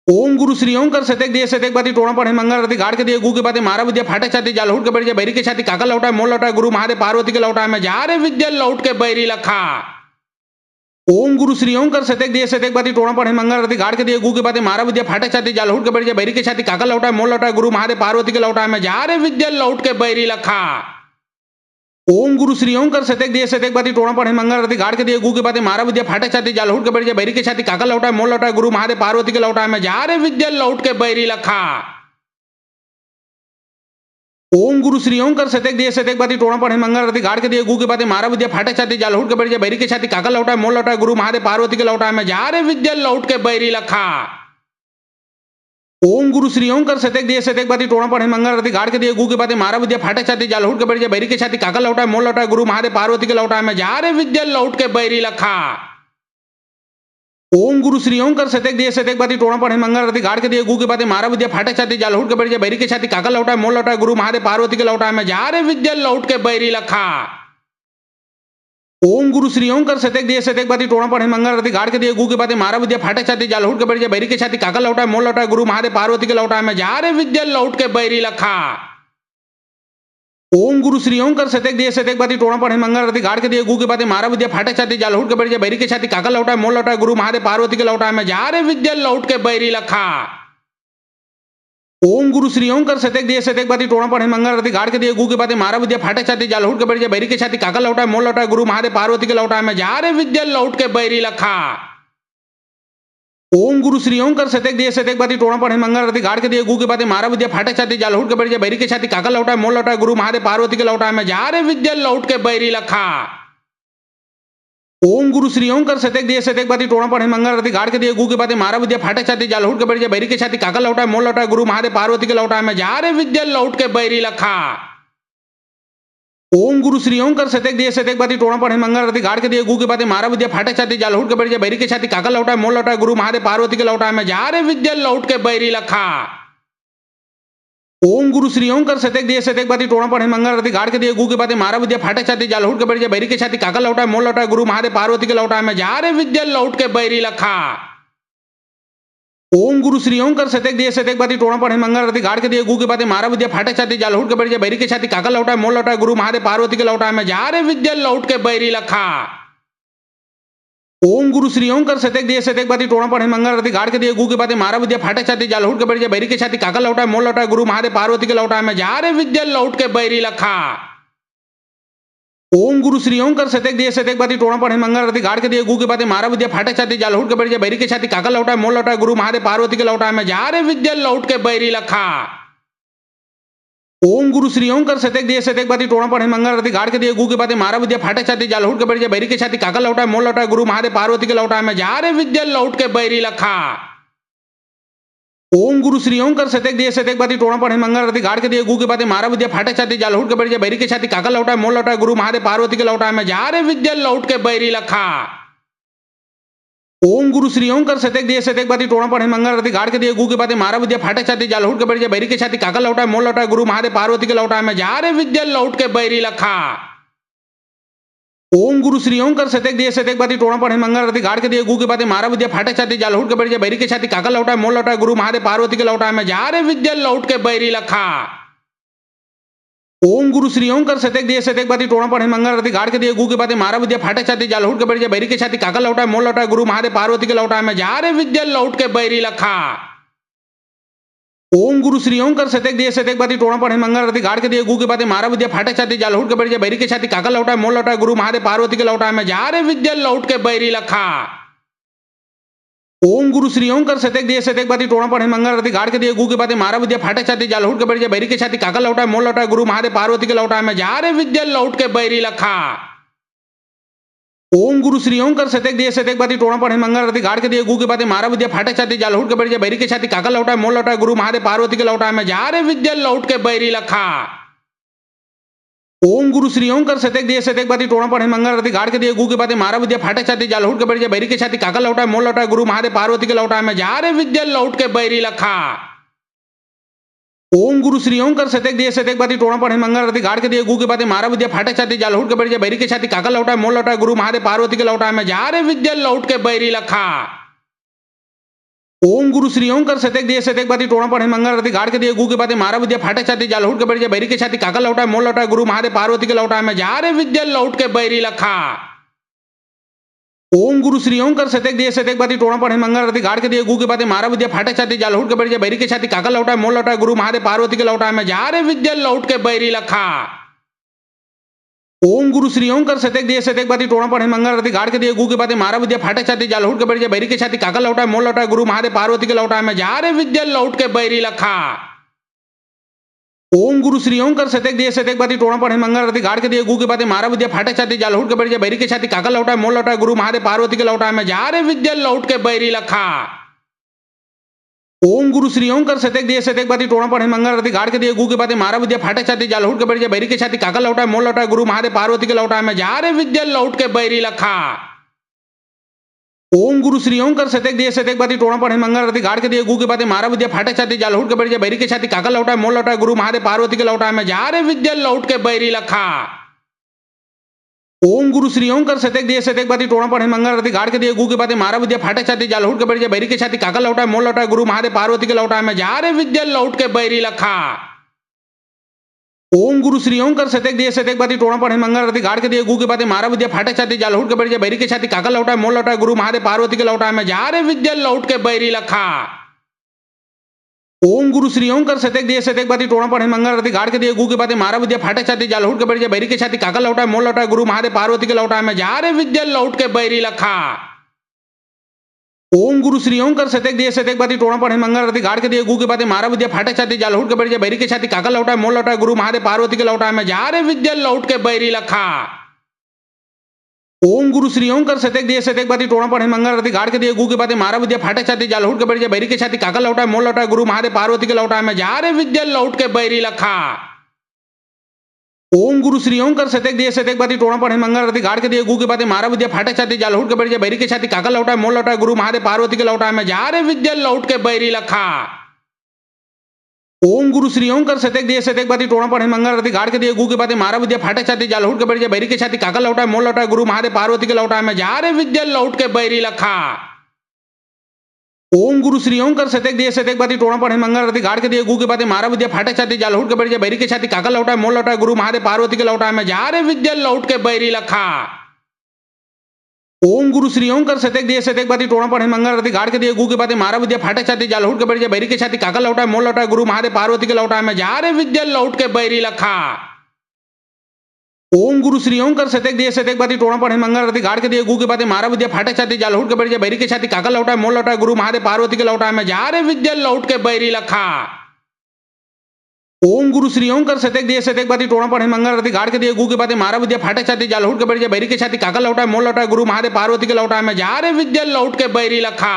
ओम गुरु श्री ओम कर सतेक दिए सतेक बाती टोणा पढ़े मंगल रति गाड़ के दिए गु के बाते मारा विद्या फाटे छाती जाल हुट के बैठ बैरी के छाती काका लौटा मोल लौटा गुरु महादेव पार्वती के लौटा में जा रे विद्या लौट के बैरी लखा। ओम गुरु श्री ओम कर सतेक दिए सतेक बाती टोणा पढ़े मंगल रति गाड़ के दिए गु के बाते मारा विद्या फाटे छाती जाल हुट के बैठ बैरी के छाती काका लौटा मोल लौटा गुरु महादेव पार्वती के लौटा में जा रे विद्या लौट के बैरी लखा। ओम गुरु श्री ओम कर सतेक दिए सतेक बाती टोणा पढ़े मंगल रति गाड़ के दिए गु के बाते मारा विद्या फाटे छाती जाल हुट के बैठ बैरी के छाती काका लौटा मोल लौटा गुरु महादेव पार्वती के लौटा में जा रे विद्या लौट के बैरी लखा। ओम गुरु श्री ओम कर सतेक दिए सतेक बाती टोणा पढ़े मंगल रति गाड़ के दिए गु के बाते मारा विद्या फाटे छाती जाल हुट के बैठ बैरी के छाती काका लौटा मोल लौटा गुरु महादेव पार्वती के लौटा में जा रे विद्या लौट के बैरी लखा। ओम गुरु श्री ओम कर सतेक दिए सतेक बाती टोणा पढ़े मंगल रति गाड़ के दिए गु के बाते मारा विद्या फाटे छाती जाल हुट के बैठ बैरी के छाती काका लौटा मोल लौटा गुरु महादेव पार्वती के लौटा में जा रे विद्या लौट के बैरी लखा। ओम गुरु श्री ओम कर सतेक दिए सतेक बाती टोणा पढ़े मंगल रति गाड़ के दिए गु के बाते मारा विद्या फाटे छाती जाल हुट के बैठ बैरी के छाती काका लौटा मोल लौटा गुरु महादेव पार्वती के लौटा में जा रे विद्या लौट के बैरी लखा। ओम गुरु श्री ओम कर सतेक दिए सतेक बाती टोणा पढ़े मंगल रति गाड़ के दिए गु के बाते मारा विद्या फाटे छाती जाल हुट के बैठ बैरी के छाती काका लौटा मोल लौटा गुरु महादेव पार्वती के लौटा में जा रे विद्या लौट के बैरी लखा। ओम गुरु श्री ओम कर सतेक दिए सतेक बाती टोणा पढ़े मंगल रति गाड़ के दिए गु के बाते मारा विद्या फाटे छाती जाल हुट के बैठ बैरी के छाती काका लौटा मोल लौटा गुरु महादेव पार्वती के लौटा में जा रे विद्या लौट के बैरी लखा। ओम गुरु श्री ओम कर सतेक दिए सतेक बाती टोणा पढ़े मंगल रति गाड़ के दिए गु के बाते मारा विद्या फाटे छाती जाल हुट के बैठ बैरी के छाती काका लौटा मोल लौटा गुरु महादेव पार्वती के लौटा में जा रे विद्या लौट के बैरी लखा। ओम गुरु श्री ओम कर सतेक दिए सतेक बाती टोणा पढ़े मंगल रति गाड़ के दिए गु के बाते मारा विद्या फाटे छाती जाल हुट के बैठ बैरी के छाती काका लौटा मोल लौटा गुरु महादेव पार्वती के लौटा में जा रे विद्या लौट के बैरी लखा। ओम गुरु श्री ओम कर सतेक दिए सतेक बाती टोणा पढ़े मंगल रति गाड़ के दिए गु के बाते मारा विद्या फाटे छाती जाल हुट के बैठ बैरी के छाती काका लौटा मोल लौटा गुरु महादेव पार्वती के लौटा में जा रे विद्या लौट के बैरी लखा। ओम गुरु श्री ओम कर सतेक दिए सतेक बाती टोणा पढ़े मंगल रति गाड़ के दिए गु के बाते मारा विद्या फाटे छाती जाल हुट के बैठ बैरी के छाती काका लौटा मोल लौटा गुरु महादेव पार्वती के लौटा में जा रे विद्या लौट के बैरी लखा। ओम गुरु श्री ओम कर सतेक दिए सतेक बाती टोणा पढ़े मंगल रति गाड़ के दिए गु के बाते मारा विद्या फाटे छाती जाल हुट के बैठ बैरी के छाती काका लौटा मोल लौटा गुरु महादेव पार्वती के लौटा में जा रे विद्या लौट के बैरी लखा। ओम गुरु श्री ओम कर सतेक दिए सतेक बाती टोणा पढ़े मंगल रति गाड़ के दिए गु के बाते मारा विद्या फाटे छाती जाल हुट के बैठ बैरी के छाती काका लौटा मोल लौटा गुरु महादेव पार्वती के लौटा में जा रे विद्या लौट के बैरी लखा। ओम गुरु श्री ओम कर सतेक दिए सतेक बाती टोणा पढ़े मंगल रति गाड़ के दिए गु के बाते मारा विद्या फाटे छाती जाल हुट के बैठ बैरी के छाती काका लौटा मोल लौटा गुरु महादेव पार्वती के लौटा में जा रे विद्या लौट के बैरी लखा। ओम गुरु श्री ओम कर सतेक दिए सतेक बाती टोणा पढ़े मंगल रति गाड़ के दिए गु के बाते मारा विद्या फाटे छाती जाल हुट के बैठ बैरी के छाती काका लौटा मोल लौटा गुरु महादेव पार्वती के लौटा में जा रे विद्या लौट के बैरी लखा। ओम गुरु श्री ओम कर सतेक दिए सतेक बाती टोणा पढ़े मंगल रति गाड़ के दिए गु के बाते मारा विद्या फाटे छाती जाल हुट के बैठ बैरी के छाती काका लौटा मोल लौटा गुरु महादेव पार्वती के लौटा में जा रे विद्या लौट के बैरी लखा। ओम गुरु श्री ओम कर सतेक दिए सतेक बाती टोणा पढ़े मंगल रति गाड़ के दिए गु के बाते मारा विद्या फाटे छाती जाल हुट के बैठ बैरी के छाती काका लौटा मोल लौटा गुरु महादेव पार्वती के लौटा में जा रे विद्या लौट के बैरी लखा। ओम गुरु श्री ओम कर सतेक दिए सतेक बाती टोणा पढ़े मंगल रति गाड़ के दिए गु के बाते मारा विद्या फाटे छाती जाल हुट के बैठ बैरी के छाती काका लौटा मोल लौटा गुरु महादेव पार्वती के लौटा में जा रे विद्या लौट के बैरी लखा। ओम गुरु श्री ओम कर सतेक दिए सतेक बाती टोणा पढ़े मंगल रति गाड़ के दिए गु के बाते मारा विद्या फाटे छाती जाल हुट के बैठ बैरी के छाती काका लौटा मोल लौटा गुरु महादेव पार्वती के लौटा में जा रे विद्या लौट के बैरी लखा। ओम गुरु श्री ओम कर सतेक दिए सतेक बाती टोणा पढ़े मंगल रति गाड़ के दिए गु के बाते मारा विद्या फाटे छाती जाल हुट के बैठ बैरी के छाती काका लौटा मोल लौटा गुरु महादेव पार्वती के लौटा में जा रे विद्या लौट के बैरी लखा। ओम गुरु श्री ओम कर सतेक दिए सतेक बाती टोणा पढ़े मंगल रति गाड़ के दिए गु के बाते मारा विद्या फाटे छाती जाल हुट के बैठ बैरी के छाती काका लौटा मोल लौटा गुरु महादेव पार्वती के लौटा में जा रे विद्या लौट के बैरी लखा। ओम गुरु श्री ओम कर सतेक दिए सतेक बाती टोणा पढ़े मंगल रति गाड़ के दिए गु के बाते मारा विद्या फाटे छाती जाल हुट के बैठ बैरी के छाती काका लौटा मोल लौटा गुरु महादेव पार्वती के लौटा में जा रे विद्या लौट के बैरी लखा। ओम गुरु श्री ओम कर सतेक दिए सतेक बाती टोणा पढ़े मंगल रति गाड़ के दिए गु के बाते मारा विद्या फाटे छाती जाल हुट के बैठ बैरी के छाती काका लौटा मोल लौटा गुरु महादेव पार्वती के लौटा में जा रे विद्या लौट के बैरी लखा। ओम गुरु श्री ओम कर सतेक दिए सतेक बाती टोणा पढ़े मंगल रति गाड़ के दिए गु के बाते मारा विद्या फाटे छाती जाल हुट के बैठ बैरी के छाती काका लौटा मोल लौटा गुरु महादेव पार्वती के लौटा में जा रे विद्या लौट के बैरी लखा। ओम गुरु श्री ओम कर सतेक दिए सतेक बाती टोणा पढ़े मंगल रति गाड़ के दिए गु के बाते मारा विद्या फाटे छाती जाल हुट के बैठ बैरी के छाती काका लौटा मोल लौटा गुरु महादेव पार्वती के लौटा में जा रे विद्या लौट के बैरी लखा। ओम गुरु श्री ओम कर सतेक दिए सतेक बाती टोणा पढ़े मंगल रति गाड़ के दिए गु के बाते मारा विद्या फाटे छाती जाल हुट के बैठ बैरी के छाती काका लौटा मोल लौटा गुरु महादेव पार्वती के लौटा में जा रे विद्या लौट के बैरी लखा। ओम गुरु श्री ओम कर सतेक दिए सतेक बाती टोणा पढ़े मंगल रति गाड़ के दिए गु के बाते मारा विद्या फाटे छाती जाल हुट के बैठ बैरी के छाती काका लौटा मोल लौटा गुरु महादेव पार्वती के लौटा में जा रे विद्या लौट के बैरी लखा। ओम गुरु श्री ओम कर सतेक दिए सतेक बाती टोणा पढ़े मंगल रति गाड़ के दिए गु के बाते मारा विद्या फाटे छाती जाल हुट के बैठ बैरी के छाती काका लौटा मोल लौटा गुरु महादेव पार्वती के लौटा में जा रे विद्या लौट के बैरी लखा। ओम गुरु श्री ओम कर सतेक दिए सतेक बाती टोणा पढ़े मंगल रति गाड़ के दिए गु के बाते मारा विद्या फाटे छाती जाल हुट के बैठ बैरी के छाती काका लौटा मोल लौटा गुरु महादेव पार्वती के लौटा में जा रे विद्या लौट के बैरी लखा। ओम गुरु श्री ओम कर सतेक दिए सतेक बाती टोणा पढ़े मंगल रति गाड़ के दिए गु के बाते मारा विद्या फाटे छाती जाल हुट के बैठ बैरी के छाती काका लौटा मोल लौटा गुरु महादेव पार्वती के लौटा में जा रे विद्या लौट के बैरी लखा। ओम गुरु श्री ओम कर सतेक दिए सतेक बाती टोणा पढ़े मंगल रति गाड़ के दिए गु के बाते मारा विद्या फाटे छाती जाल हुट के बैठ बैरी के छाती काका लौटा मोल लौटा गुरु महादेव पार्वती के लौटा में जा रे विद्या लौट के बैरी लखा। ओम गुरु श्री ओम कर सतेक दिए सतेक बाती टोणा पढ़े मंगल रति गाड़ के दिए गु के बाते मारा विद्या फाटे छाती जाल हुट के बैठ बैरी के छाती काका लौटा मोल लौटा गुरु महादेव पार्वती के लौटा में जा रे विद्या लौट के बैरी लखा। ओम गुरु श्री ओम कर सतेक दिए सतेक बाती टोणा पढ़े मंगल रति गाड़ के दिए गु के बाते मारा विद्या फाटे छाती जाल हुट के बैठ बैरी के छाती काका लौटा मोल लौटा गुरु महादेव पार्वती के लौटा में जा रे विद्या लौट के बैरी लखा। ओम गुरु श्री ओम कर सतेक दिए सतेक बाती टोणा पढ़े मंगल रति गाड़ के दिए गु के बाते मारा विद्या फाटे छाती जाल हुट के बैठ बैरी के छाती काका लौटा मोल लौटा गुरु महादेव पार्वती के लौटा में जा रे विद्या लौट के बैरी लखा। ओम गुरु श्री ओम कर सतेक दिए सतेक बाती टोणा पढ़े मंगल रति गाड़ के दिए गु के बाते मारा विद्या फाटे छाती जाल हुट के बैठ बैरी के छाती काका लौटा मोल लौटा गुरु महादेव पार्वती के लौटा में जा रे विद्या लौट के बैरी लखा। ओम गुरु श्री ओम कर सतेक दिए सतेक बाती टोणा पढ़े मंगल रति गाड़ के दिए गु के बाते मारा विद्या फाटे छाती जाल हुट के बैठ बैरी के छाती काका लौटा मोल लौटा गुरु महादेव पार्वती के लौटा में जा रे विद्या लौट के बैरी लखा। ओम गुरु श्री ओम कर सतेक दिए सतेक बाती टोणा पढ़े मंगल रति गाड़ के दिए गु के बाते मारा विद्या फाटे छाती जाल हुट के बैठ बैरी के छाती काका लौटा मोल लौटा गुरु महादेव पार्वती के लौटा में जा रे विद्या लौट के बैरी लखा। ओम गुरु श्री ओम कर सतेक दिए सतेक बाती टोणा पढ़े मंगल रति गाड़ के दिए गु के बाते मारा विद्या फाटे छाती जाल हुट के बैठ बैरी के छाती काका लौटा मोल लौटा गुरु महादेव पार्वती के लौटा में जा रे विद्या लौट के बैरी लखा। ओम गुरु श्री ओम कर सतेक दिए सतेक बाती टोणा पढ़े मंगल रति गाड़ के दिए गु के बाते मारा विद्या फाटे छाती जाल हुट के बैठ बैरी के छाती काका लौटा मोल लौटा गुरु महादेव पार्वती के लौटा में जा रे विद्या लौट के बैरी लखा। ओम गुरु श्री ओम कर सतेक दिए सतेक बाती टोणा पढ़े मंगल रति गाड़ के दिए गु के बाते मारा विद्या फाटे छाती जाल हुट के बैठ बैरी के छाती काका लौटा मोल लौटा गुरु महादेव पार्वती के लौटा में जा रे विद्या लौट के बैरी लखा। ओम गुरु श्री ओम कर सतेक दिए सतेक बाती टोणा पढ़े मंगल रति गाड़ के दिए गु के बाते मारा विद्या फाटे छाती जाल हुट के बैठ बैरी के छाती काका लौटा मोल लौटा गुरु महादेव पार्वती के लौटा में जा रे विद्या लौट के बैरी लखा। ओम गुरु श्री ओम कर सतेक दिए सतेक बाती टोणा पढ़े मंगल रति गाड़ के दिए गु के बाते मारा विद्या फाटे छाती जाल हुट के बैठ बैरी के छाती काका लौटा मोल लौटा गुरु महादेव पार्वती के लौटा में जा रे विद्या लौट के बैरी लखा।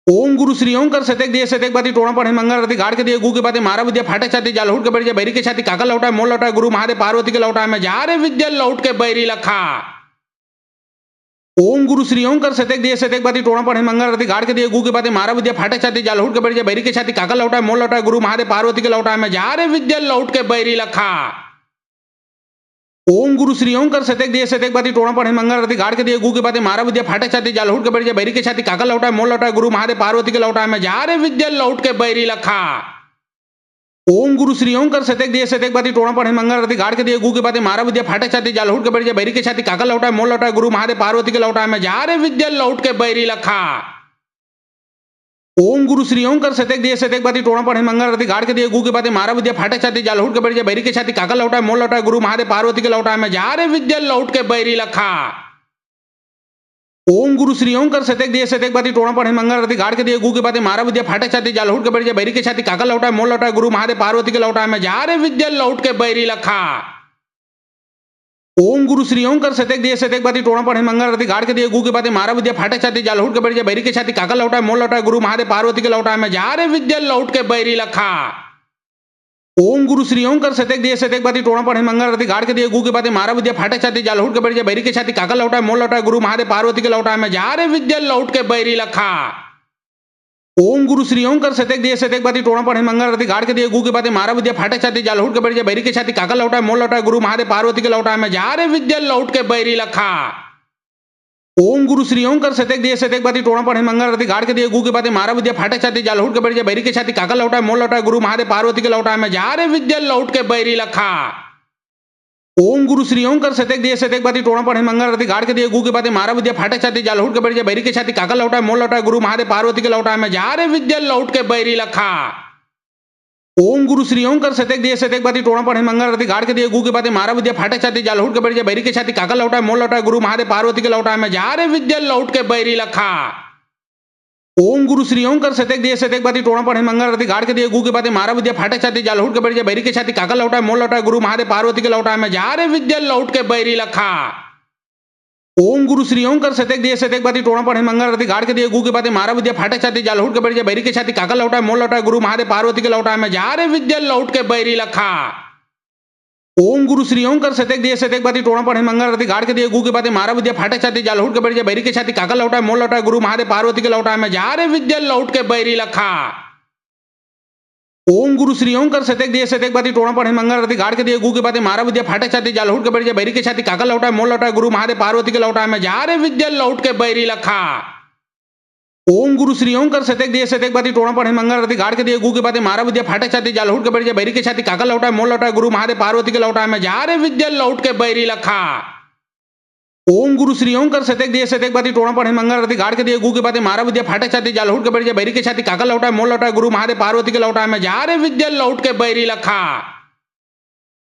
ओम गुरु श्री ओम कर सतेक दिए सतेक बाती टोणा पढ़े मंगल रति गाड़ के दिए गु के बाते मारा विद्या फाटे छाती जाल हुट के बैठ बैरी के छाती काका लौटा मोल लौटा गुरु महादेव पार्वती के लौटा में जा रे विद्या लौट के बैरी लखा। ओम गुरु श्री ओम कर सतेक दिए सतेक बाती टोणा पढ़े मंगल रति गाड़ के दिए गु के बाते मारा विद्या फाटे छाती जाल हुट के बैठ बैरी के छाती काका लौटा मोल लौटा गुरु महादेव पार्वती के लौटा में जा रे विद्या लौट के बैरी लखा। ओम गुरु श्री ओम कर सतेक दिए सतेक बाती टोणा पढ़े मंगल रति गाड़ के दिए गु के बाते मारा विद्या फाटे छाती जाल हुट के बैठ बैरी के छाती काका लौटा मोल लौटा गुरु महादेव पार्वती के लौटा में जा रे विद्या लौट के बैरी लखा। ओम गुरु श्री ओम कर सतेक दिए सतेक बाती टोणा पढ़े मंगल रति गाड़ के दिए गु के बाते मारा विद्या फाटे छाती जाल हुट के बैठ बैरी के छाती काका लौटा मोल लौटा गुरु महादेव पार्वती के लौटा में जा रे विद्या लौट के बैरी लखा। ओम गुरु श्री ओम कर सतेक दिए सतेक बाती टोणा पढ़े मंगल रति गाड़ के दिए गु के बाते मारा विद्या फाटे छाती जाल हुट के बैठ बैरी के छाती काका लौटा मोल लौटा गुरु महादेव पार्वती के लौटा में जा रे विद्या लौट के बैरी लखा। ओम गुरु श्री ओम कर सतेक दिए सतेक बाती टोणा पढ़े मंगल रति गाड़ के दिए गु के बाते मारा विद्या फाटे छाती जाल हुट के बैठ बैरी के छाती काका लौटा मोल लौटा गुरु महादेव पार्वती के लौटा में जा रे विद्या लौट के बैरी लखा। ओम गुरु श्री ओम कर सतेक दिए सतेक बाती टोणा पढ़े मंगल रति गाड़ के दिए गु के बाते मारा विद्या फाटे छाती जाल हुट के बैठ बैरी के छाती काका लौटा मोल लौटा गुरु महादेव पार्वती के लौटा में जा रे विद्या लौट के बैरी लखा। ओम गुरु श्री ओम कर सतेक दिए सतेक बाती टोणा पढ़े मंगल रति गाड़ के दिए गु के बाते मारा विद्या फाटे छाती जाल हुट के बैठ बैरी के छाती काका लौटा मोल लौटा गुरु महादेव पार्वती के लौटा में जा रे विद्या लौट के बैरी लखा। ओम गुरु श्री ओम कर सतेक दिए सतेक बाती टोणा पढ़े मंगल रति गाड़ के दिए गु के बाते मारा विद्या फाटे छाती जाल हुट के बैठ बैरी के छाती काका लौटा मोल लौटा गुरु महादेव पार्वती के लौटा में जा रे विद्या लौट के बैरी लखा। ओम गुरु श्री ओम कर सतेक दिए सतेक बाती टोणा पढ़े मंगल रति गाड़ के दिए गु के बाते मारा विद्या फाटे छाती जाल हुट के बैठ बैरी के छाती काका लौटा मोल लौटा गुरु महादेव पार्वती के लौटा में जा रे विद्या लौट के बैरी लखा। ओम गुरु श्री ओम कर सतेक दिए सतेक बाती टोणा पढ़े मंगल रति गाड़ के दिए गु के बाते मारा विद्या फाटे छाती जाल हुट के बैठ बैरी के छाती काका लौटा मोल लौटा गुरु महादेव पार्वती के लौटा में जा रे विद्या लौट के बैरी लखा। ओम गुरु श्री ओम कर सतेक दिए सतेक बाती टोणा पढ़े मंगल रति गाड़ के दिए गु के बाते मारा विद्या फाटे छाती जाल हुट के बैठ बैरी के छाती काका लौटा मोल लौटा गुरु महादेव पार्वती के लौटा में जा रे विद्या लौट के बैरी लखा। ओम गुरु श्री ओम कर सतेक दिए सतेक बाती टोणा पढ़े मंगल रति गाड़ के दिए गु के बाते मारा विद्या फाटे छाती जाल हुट के बैठ बैरी के छाती काका लौटा मोल लौटा गुरु महादेव पार्वती के लौटा में जा रे विद्या लौट के बैरी लखा। ओम गुरु श्री ओम कर सतेक दिए सतेक बाती टोणा पढ़े मंगल रति गाड़ के दिए गु के बाते मारा विद्या फाटे छाती जाल हुट के बैठ बैरी के छाती काका लौटा मोल लौटा गुरु महादेव पार्वती के लौटा में जा रे विद्या लौट के बैरी लखा। ओम गुरु श्री ओम कर सतेक दिए सतेक बाती टोणा पढ़े मंगल रति गाड़ के दिए गु के बाते मारा विद्या फाटे छाती जाल हुट के बैठ बैरी के छाती काका लौटा मोल लौटा गुरु महादेव पार्वती के लौटा में जा रे विद्या लौट के बैरी लखा। ओम गुरु श्री ओम कर सतेक दिए सतेक बाती टोणा पढ़े मंगल रति गाड़ के दिए गु के बाते मारा विद्या फाटे छाती जाल हुट के बैठ बैरी के छाती काका लौटा मोल लौटा गुरु महादेव पार्वती के लौटा में जा रे विद्या लौट के बैरी लखा। ओम गुरु श्री ओम कर सतेक दिए सतेक बाती टोणा पढ़े मंगल रति गाड़ के दिए गु के बाते मारा विद्या फाटे छाती जाल हुट के बैठ बैरी के छाती काका लौटा मोल लौटा गुरु महादेव पार्वती के लौटा में जा रे विद्या लौट के बैरी लखा। ओम गुरु श्री ओम कर सतेक दिए सतेक बाती टोणा पढ़े मंगल रति गाड़ के दिए गु के बाते मारा विद्या फाटे छाती जाल हुट के बैठ बैरी के छाती काका लौटा मोल लौटा गुरु महादेव पार्वती के लौटा में जा रे विद्या लौट के बैरी लखा।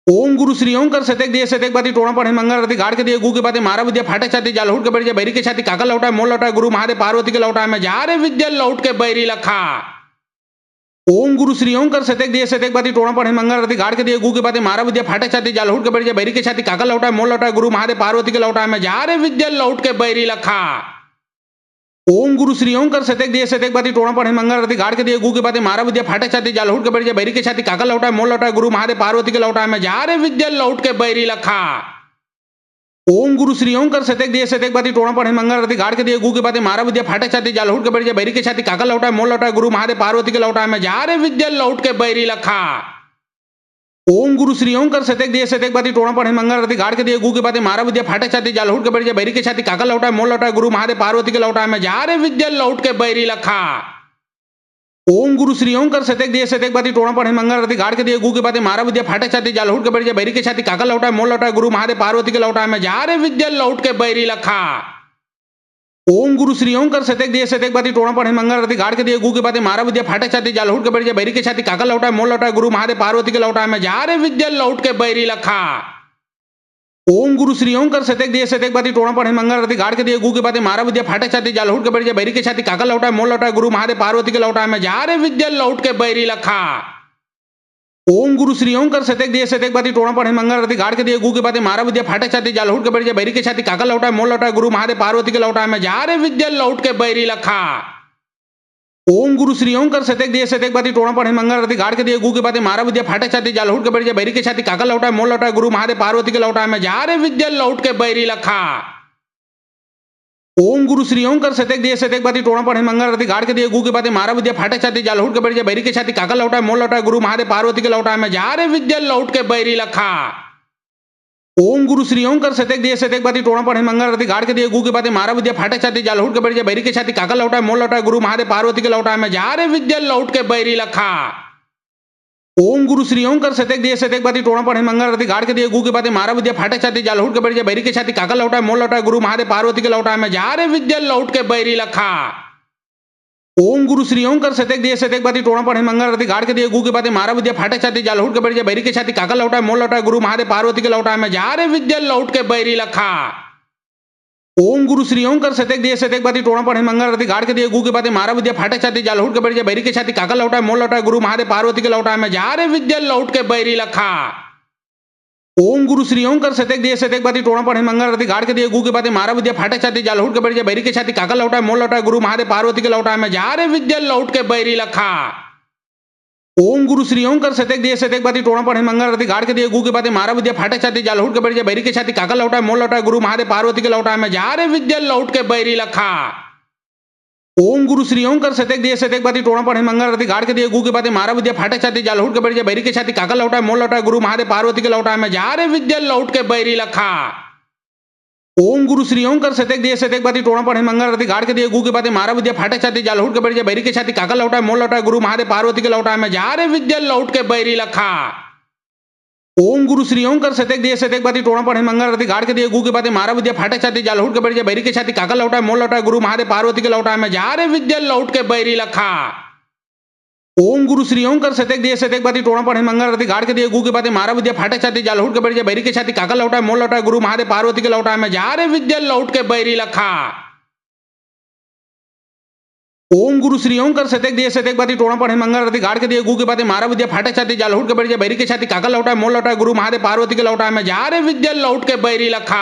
ओम गुरु श्री ओम कर सतेक दिए सतेक बाती टोणा पढ़े मंगल रति गाड़ के दिए गु के बाते मारा विद्या फाटे छाती जाल हुट के बैठ बैरी के छाती काका लौटा मोल लौटा गुरु महादेव पार्वती के लौटा में जा रे विद्या लौट के बैरी लखा। ओम गुरु श्री ओम कर सतेक दिए सतेक बाती टोणा पढ़े मंगल रति गाड़ के दिए गु के बाते मारा विद्या फाटे छाती जाल हुट के बैठ जा बैरी के छाती काका लौटा मोल लौटा गुरु महादेव पार्वती के लौटा में जा रे विद्या लौट के बैरी लखा। ओम गुरु श्री ओम कर सतेक दिए सतेक बाती टोणा पढ़े मंगल रति गाड़ के दिए गु के बाते मारा विद्या फाटे छाती जाल हुट के बैठ जा बैरी के छाती काका लौटा मोल लौटा गुरु महादेव पार्वती के लौटा में जा रे विद्या लौट के बैरी लखा। ओम गुरु श्री ओम कर सतेक दिए सतेक बाती टोणा पढ़े मंगल रति गाड़ के दिए गु के बाते मारा विद्या फाटे छाती जाल हुट के बैठ जा बैरी के छाती काका लौटा मोल लौटा गुरु महादेव पार्वती के लौटा में जा रे विद्या लौट के बैरी लखा। ओम गुरु श्री ओम कर सतेक दिए सतेक बाती टोणा पढ़े मंगल रति गाड़ के दिए गु के बाते मारा विद्या फाटे छाती जाल हुट के बैठ जा बैरी के छाती काका लौटा मोल लौटा गुरु महादेव पार्वती के लौटा में जा रे विद्या लौट के बैरी लखा। ओम गुरु श्री ओम कर सतेक दिए सतेक बाती टोणा पढ़े मंगल रति गाड़ के दिए गु के बाते मारा विद्या फाटे छाती जाल हुट के बैठ जा बैरी के छाती काका लौटा मोल लौटा गुरु महादेव पार्वती के लौटा में जा रे विद्या लौट के बैरी लखा। ओम गुरु श्री ओम कर सतेक दिए सतेक बाती टोणा पढ़े मंगल रति गाड़ के दिए गु के बाते मारा विद्या फाटे छाती जाल हुट के बैठ जा बैरी के छाती काका लौटा मोल लौटा गुरु महादेव पार्वती के लौटा में जा रे विद्या लौट के बैरी लखा। ओम गुरु श्री ओम कर सतेक दिए सतेक बाती टोणा पढ़े मंगल रति गाड़ के दिए गु के बाते मारा विद्या फाटे छाती जाल हुट के बैठ जा बैरी के छाती काका लौटा मोल लौटा गुरु महादेव पार्वती के लौटा में जा रे विद्या लौट के बैरी लखा। ओम गुरु श्री ओम कर सतेक दिए सतेक बाती टोणा पढ़े मंगल रति गाड़ के दिए गु के बाते मारा विद्या फाटे छाती जाल हुट के बैठ जा बैरी के छाती काका लौटा मोल लौटा गुरु महादेव पार्वती के लौटा में जा रे विद्या लौट के बैरी लखा। ओम गुरु श्री ओम कर सतेक दिए सतेक बाती टोणा पढ़े मंगल रति गाड़ के दिए गु के बाते मारा विद्या फाटे छाती जाल हुट के बैठ जा बैरी के छाती काका लौटा मोल लौटा गुरु महादेव पार्वती के लौटा में जा रे विद्या लौट के बैरी लखा। ओम गुरु श्री ओम कर सतेक दिए सतेक बाती टोणा पढ़े मंगल रति गाड़ के दिए गु के बाते मारा विद्या फाटे छाती जाल हुट के बैठ जा बैरी के छाती काका लौटा मोल लौटा गुरु महादेव पार्वती के लौटा में जा रे विद्या लौट के बैरी लखा। ओम गुरु श्री ओम कर सतेक दिए सतेक बाती टोणा पढ़े मंगल रति गाड़ के दिए गु के बाते मारा विद्या फाटे छाती जाल हुट के बैठ जा बैरी के छाती काका लौटा मोल लौटा गुरु महादेव पार्वती के लौटा में जा रे विद्या लौट के बैरी लखा। ओम गुरु श्री ओम कर सतेक दिए सतेक बाती टोणा पढ़े मंगल रति गाड़ के दिए गु के बाते मारा विद्या फाटे छाती जाल हुट के बैठ जा बैरी के छाती काका लौटा मोल लौटा गुरु महादेव पार्वती के लौटा में जा रे विद्या लौट के बैरी लखा। ओम गुरु श्री ओम कर सतेक दिए सतेक बाती टोणा पढ़े मंगल रति गाड़ के दिए गु के बाते मारा विद्या फाटे छाती जाल हुट के बैठ जा बैरी के छाती काका लौटा मोल लौटा गुरु महादेव पार्वती के लौटा में जा रे विद्या लौट के बैरी लखा। ओम गुरु श्री ओम कर सतेक दिए सतेक बाती टोणा पढ़े मंगल रति गाड़ के दिए गु के बाते मारा विद्या फाटे छाती जाल हुट के बैठ जा बैरी के छाती काका लौटा मोल लौटा गुरु महादेव पार्वती के लौटा में जा रे विद्या लौट के बैरी लखा। ओम गुरु श्री ओम कर सतेक दिए सतेक बाती टोणा पढ़े मंगल रति गाड़ के दिए गु के बाते मारा विद्या फाटे छाती जाल हुट के बैठ जा बैरी के छाती काका लौटा मोल लौटा गुरु महादेव पार्वती के लौटा में जा रे विद्या लौट के बैरी लखा। ओम गुरु श्री ओम कर सतेक दिए सतेक बाती टोणा पढ़े मंगल रति गाड़ के दिए गु के बाते मारा विद्या फाटे छाती जाल हुट के बैठ जा बैरी के छाती काका लौटा मोल लौटा गुरु महादेव पार्वती के लौटा में जा रे विद्या लौट के बैरी लखा। ओम गुरु श्री ओम कर सतेक दिए सतेक बाती टोणा पढ़े मंगल रति गाड़ के दिए गु के बाते मारा विद्या फाटे छाती जाल हुट के बैठ जा बैरी के छाती काका लौटा मोल लौटा गुरु महादेव पार्वती के लौटा में जा रे विद्या लौट के बैरी लखा। ओम गुरु श्री ओम कर सतेक दिए सतेक बाती टोणा पढ़े मंगल रति गाड़ के दिए गु के बाते मारा विद्या फाटे छाती जाल हुट के बैठ जा बैरी के छाती काका लौटा मोल लौटा गुरु महादेव पार्वती के लौटा में जा रे विद्या लौट के बैरी लखा। ओम गुरु श्री ओम कर सतेक दिए सतेक बाती टोणा पढ़े मंगल रति गाड़ के दिए गु के बाते मारा विद्या फाटे छाती जाल हुट के बैठ जा बैरी के छाती काका लौटा मोल लौटा गुरु महादेव पार्वती के लौटा में जा रे विद्या लौट के बैरी लखा। ओम गुरु श्री ओम कर सतेक दिए सतेक बाती टोणा पढ़े मंगल रति गाड़ के दिए गु के बाते मारा विद्या फाटे छाती जाल हुट के बैठ जा बैरी के छाती काका लौटा मोल लौटा गुरु महादेव पार्वती के लौटा में जा रे विद्या लौट के बैरी लखा। ओम गुरु श्री ओम कर सतेक दिए सतेक बाती टोणा पढ़े मंगल रति गाड़ के दिए गु के बाते मारा विद्या फाटे छाती जाल हुट के बैठ जा बैरी के छाती काका लौटा मोल लौटा गुरु महादेव पार्वती के लौटा में जा रे विद्या लौट के बैरी लखा।